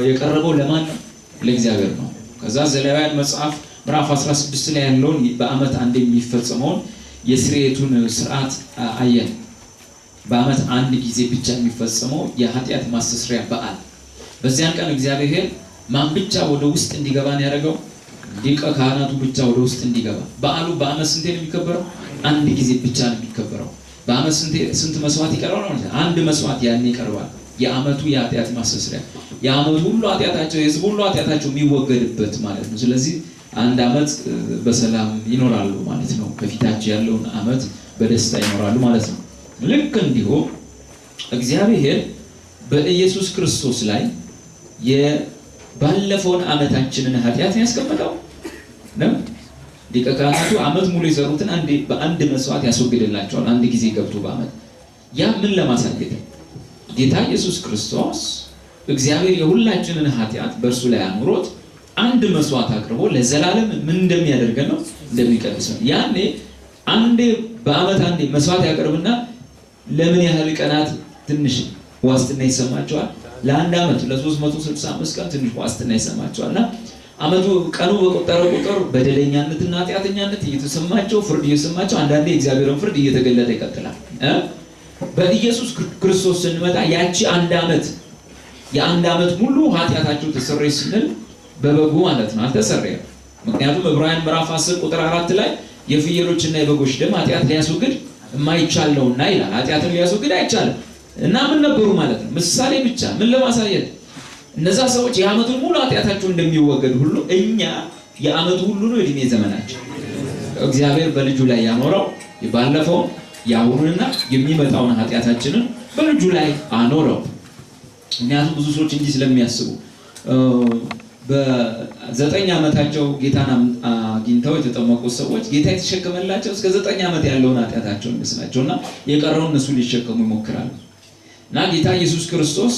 የቀረበው ለማን ነው? ለእግዚአብሔር ነው። ከዛ ዘሌዋውያን መጽሐፍ ምዕራፍ 16 ላይ ያለውን በአመት አንድ የሚፈጸመውን የስርየቱን ስርዓት አየን። በአመት አንድ ጊዜ ብቻ የሚፈጸመው የኃጢአት ማስተስሪያ በዓል። በዚያን ቀን እግዚአብሔር ማን ብቻ ወደ ውስጥ እንዲገባ ነው ያደረገው? ሊቀ ካህናቱ ብቻ ወደ ውስጥ እንዲገባ። በዓሉ በአመት ስንቴ ነው የሚከበረው? አንድ ጊዜ ብቻ ነው የሚከበረው። በአመት ስንት መስዋዕት ይቀርባል ማለት ነው? አንድ መስዋዕት ያኔ ይቀርባል። የዓመቱ የኃጢአት ማስተስሪያ የዓመቱ ሁሉ ኃጢአታቸው የሕዝብ ሁሉ ኃጢአታቸው የሚወገድበት ማለት ነው። ስለዚህ አንድ ዓመት በሰላም ይኖራሉ ማለት ነው። ከፊታቸው ያለውን ዓመት በደስታ ይኖራሉ ማለት ነው። ልክ እንዲሁ እግዚአብሔር በኢየሱስ ክርስቶስ ላይ የባለፈውን ዓመታችንን ኃጢአት ያስቀመጠው ነው። ሊቀ ካህናቱ ዓመት ሙሉ የሰሩትን በአንድ መስዋዕት ያስወግድላቸዋል። አንድ ጊዜ ገብቶ በዓመት ያ ምን ለማሳየት ጌታ ኢየሱስ ክርስቶስ እግዚአብሔር የሁላችንን ኃጢአት በእርሱ ላይ አኑሮት አንድ መስዋዕት አቅርቦ ለዘላለም ምን እንደሚያደርገን ነው እንደሚቀድስ ነው። ያኔ አንዴ በዓመት አንዴ መስዋዕት ያቀርብና ለምን ያህል ቀናት ትንሽ ዋስትና ይሰማቸዋል? ለአንድ ዓመት ለ365 ቀን ትንሽ ዋስትና ይሰማቸዋልና ዓመቱ ቀኑ በቆጠረ ቁጥር በደለኛነትና ኃጢአተኛነት እየተሰማቸው ፍርድ እየተሰማቸው አንዳንዴ የእግዚአብሔርን ፍርድ እየተገለጠ ይቀጥላል። በኢየሱስ ክርስቶስ ስንመጣ ያቺ የአንድ ዓመት ሙሉ ኃጢአታቸው ተሰረየ ስንል በበጉ ማለት ነው አልተሰረየም። ምክንያቱም ዕብራውያን ምዕራፍ 10 ቁጥር 4 ላይ የፍየሎችና የበጎች ደም ኃጢአት ሊያስወግድ የማይቻል ነውና ይላል። ኃጢአትን ሊያስወግድ አይቻልም እና ምን ነበሩ ማለት ነው? ምሳሌ ብቻ ምን ለማሳየት እነዛ ሰዎች የዓመቱን ሙሉ ኃጢአታቸው እንደሚወገድ ሁሉ እኛ የዓመቱ ሁሉ ነው እድሜ ዘመናችን እግዚአብሔር በልጁ ላይ ያኖረው ባለፈው ያሁኑንና የሚመጣውን ኃጢአታችንን በልጁ ላይ አኖረው። ምክንያቱም ብዙ ሰዎች እንዲህ ስለሚያስቡ በ9 ዓመታቸው ጌታን አግኝተው የተጠመቁት ሰዎች ጌታ የተሸከመላቸው እስከ 9 ዓመት ያለውን ኃጢአታቸውን ይመስላቸውና የቀረውን እነሱ ሊሸከሙ ይሞክራሉ። እና ጌታ ኢየሱስ ክርስቶስ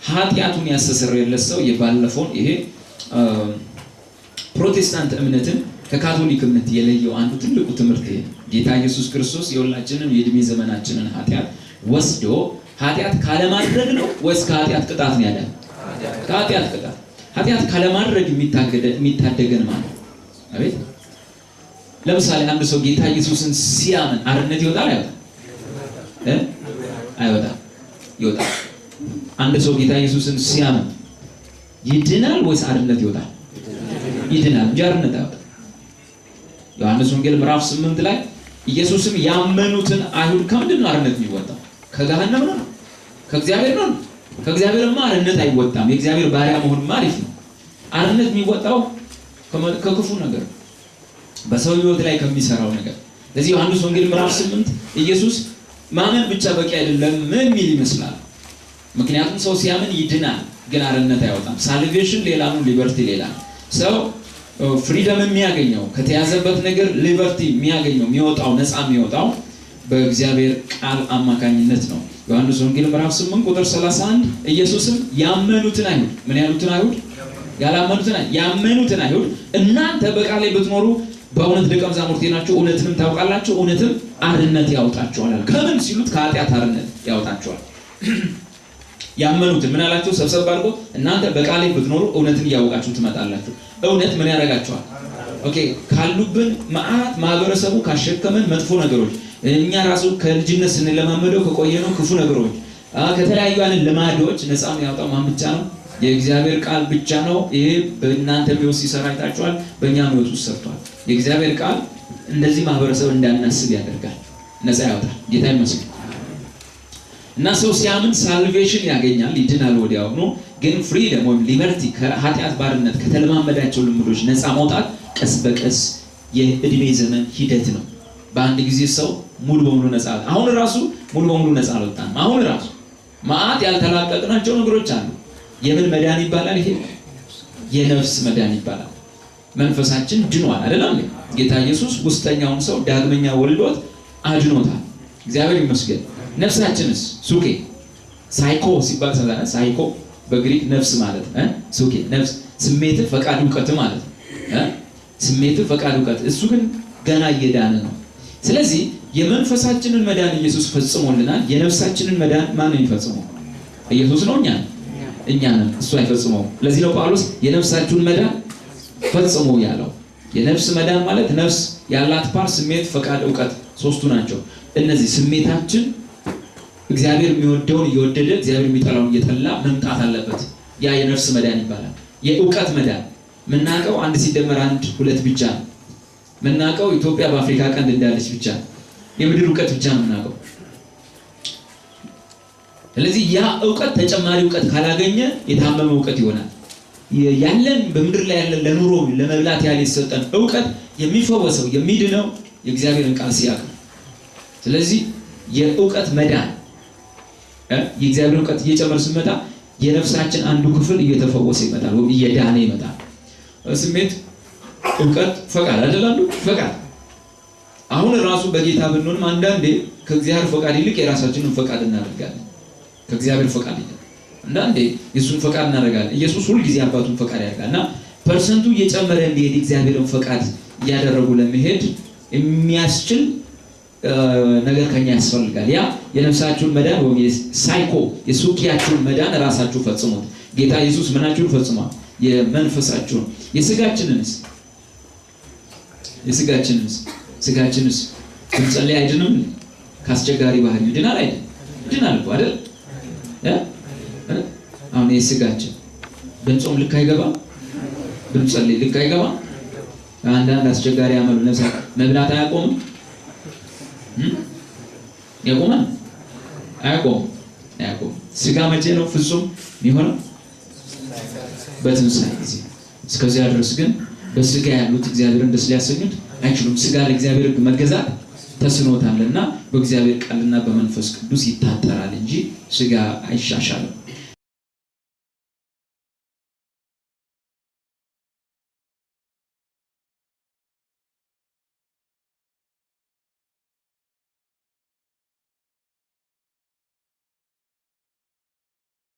ኃጢአቱን ያስተሰረየለት ሰው የባለፈውን ይሄ ፕሮቴስታንት እምነትን ከካቶሊክ እምነት የለየው አንዱ ትልቁ ትምህርት ይሄ ጌታ ኢየሱስ ክርስቶስ የሁላችንን የእድሜ ዘመናችንን ኃጢአት ወስዶ ኃጢአት ካለማድረግ ነው ወይስ ከኃጢአት ቅጣት ነው ያለው? ከኃጢአት ቅጣት ኃጢአት ካለማድረግ የሚታደገን ማለት አቤት። ለምሳሌ አንድ ሰው ጌታ ኢየሱስን ሲያምን አርነት ይወጣል አይወጣም? አይወጣም፣ ይወጣል። አንድ ሰው ጌታ ኢየሱስን ሲያምን ይድናል ወይስ አርነት ይወጣል? ይድናል እንጂ አርነት አይወጣም። ዮሐንስ ወንጌል ምዕራፍ 8 ላይ ኢየሱስም ያመኑትን አይሁድ ከምንድን ነው አርነት የሚወጣው? ከገሃነም ነው? ከእግዚአብሔር ነው? ከእግዚአብሔርማ አርነት አይወጣም። የእግዚአብሔር ባሪያ መሆን ማለት ነው። አርነት የሚወጣው ከክፉ ነገር በሰው ሕይወት ላይ ከሚሰራው ነገር። ለዚህ ዮሐንስ ወንጌል ምዕራፍ 8 ኢየሱስ ማመን ብቻ በቂ አይደለም ምን የሚል ይመስላል? ምክንያቱም ሰው ሲያምን ይድናል፣ ግን አርነት አይወጣም። ሳልቬሽን ሌላ ነው፣ ሊበርቲ ሌላ ነው። ሰው ፍሪደም የሚያገኘው ከተያዘበት ነገር ሊበርቲ የሚያገኘው የሚወጣው ነፃ የሚወጣው በእግዚአብሔር ቃል አማካኝነት ነው። ዮሐንስ ወንጌል ምዕራፍ 8 ቁጥር 31 ኢየሱስም ያመኑትን አይሁድ ምን ያሉትን አይሁድ ያላመኑትን ያመኑትን አይሁድ እናንተ በቃሌ ብትኖሩ በእውነት ደቀ መዛሙርቴ ናችሁ፣ እውነትንም ታውቃላችሁ፣ እውነትም አርነት ያወጣችኋል። ከምን ሲሉት ከኃጢአት አርነት ያወጣችኋል። ያመኑትን ምን አላቸው? ሰብሰብ አድርጎ እናንተ በቃሌ ብትኖሩ እውነትን እያወቃችሁ ትመጣላችሁ። እውነት ምን ያደርጋችኋል? ኦኬ ካሉብን መዓት ማህበረሰቡ ካሸከመን መጥፎ ነገሮች እኛ ራሱ ከልጅነት ስንለማመደው ከቆየነው ክፉ ነገሮች ከተለያዩ አይነት ልማዶች ነፃ የሚያወጣው ማን ብቻ ነው? የእግዚአብሔር ቃል ብቻ ነው። ይሄ በእናንተ ሕይወት ሲሰራ አይታችኋል፣ በእኛ ሕይወት ውስጥ ሰርቷል። የእግዚአብሔር ቃል እንደዚህ ማህበረሰብ እንዳናስብ ያደርጋል፣ ነፃ ያወጣል። ጌታ ይመስገን። እና ሰው ሲያምን ሳልቬሽን ያገኛል፣ ይድናል ወዲያውኑ። ግን ፍሪደም ወይም ሊበርቲ ከኃጢአት ባርነት ከተለማመዳቸው ልምዶች ነፃ መውጣት ቀስ በቀስ የእድሜ ዘመን ሂደት ነው። በአንድ ጊዜ ሰው ሙሉ በሙሉ ነፃ አሁን ራሱ ሙሉ በሙሉ ነፃ አልወጣም። አሁን ራሱ ማአት ያልተላቀቅናቸው ነገሮች አሉ። የምን መዳን ይባላል? ይሄ የነፍስ መዳን ይባላል። መንፈሳችን ድኗል አይደለም? ጌታ ኢየሱስ ውስጠኛውን ሰው ዳግመኛ ወልዶት አድኖታል። እግዚአብሔር ይመስገን። ነፍሳችንስ ሱኬ ሳይኮ ሲባል ሰላና ሳይኮ በግሪክ ነፍስ ማለት ነው። ሱኬ ነፍስ ስሜት፣ ፈቃድ፣ ዕውቀት ማለት ነው። ስሜት፣ ፈቃድ፣ ዕውቀት እሱ ግን ገና እየዳነ ነው። ስለዚህ የመንፈሳችንን መዳን ኢየሱስ ፈጽሞልናል። የነፍሳችንን መዳን ማን ነው የሚፈጽመው? ኢየሱስ ነው። እኛ ነን፣ እሱ አይፈጽመውም። ለዚህ ነው ጳውሎስ የነፍሳችሁን መዳን ፈጽሞ ያለው። የነፍስ መዳን ማለት ነፍስ ያላት ፓር ስሜት፣ ፈቃድ፣ ዕውቀት ሶስቱ ናቸው። እነዚህ ስሜታችን እግዚአብሔር የሚወደውን እየወደደ እግዚአብሔር የሚጠላውን እየጠላ መምጣት አለበት። ያ የነፍስ መዳን ይባላል። የዕውቀት መዳን ምናቀው 1 ሲደመር 1 2 ብቻ ነው። ምናቀው ኢትዮጵያ በአፍሪካ ቀንድ እንዳለች ብቻ ነው። የምድር ዕውቀት ብቻ ነው ምናቀው። ስለዚህ ያ ዕውቀት ተጨማሪ ዕውቀት ካላገኘ የታመመ ዕውቀት ይሆናል። ያለን በምድር ላይ ያለን ለኑሮ ለመብላት ያለ የተሰጠን ዕውቀት የሚፈወሰው የሚድነው የእግዚአብሔርን ቃል ሲያውቅ። ስለዚህ የዕውቀት መዳን የእግዚአብሔር ዕውቀት እየጨመረ ሲመጣ የነፍሳችን አንዱ ክፍል እየተፈወሰ ይመጣል ወይ እየዳነ ይመጣል። ስሜት፣ ዕውቀት፣ ፈቃድ አይደላሉ። ፈቃድ አሁን ራሱ በጌታ ብንሆንም አንዳንዴ ከእግዚአብሔር ፈቃድ ይልቅ የራሳችንን ፈቃድ እናደርጋለን። ከእግዚአብሔር ፈቃድ ይልቅ አንዳንዴ የሱን ፈቃድ እናደርጋለን። ኢየሱስ ሁሉ ጊዜ አባቱን ፈቃድ ያደርጋልና ፐርሰንቱ እየጨመረ እንዲሄድ እግዚአብሔርን ፈቃድ እያደረጉ ለመሄድ የሚያስችል ነገር ከኛ ያስፈልጋል። ያ የነፍሳችሁን መዳን ወይም የሳይኮ የሱኪያችሁን መዳን ራሳችሁ ፈጽሙት። ጌታ ኢየሱስ ምናችሁን ፈጽሟል? የመንፈሳችሁን። የስጋችንስ ብንጸልይ አይድንም? ካስቸጋሪ ባህሪ ይድናል አይደል? ይድናል እኮ አይደል? አሁን የስጋችን ብንጾም ልክ አይገባም? ብንጸልይ ልክ አይገባም? አንዳንድ አስቸጋሪ አመሉ ነፍሳ መብላት አያቆምም? ያቆማል? አያቆም። ስጋ መቼ ነው ፍጹም የሚሆነው? በትንሣኤ ጊዜ። እስከዚያ ድረስ ግን በስጋ ያሉት እግዚአብሔርን ደስ ሊያሰኙት አይችሉም። ስጋ ለእግዚአብሔር መገዛት ተስኖታልና በእግዚአብሔር ቃልና በመንፈስ ቅዱስ ይታጠራል እንጂ ስጋ አይሻሻልም።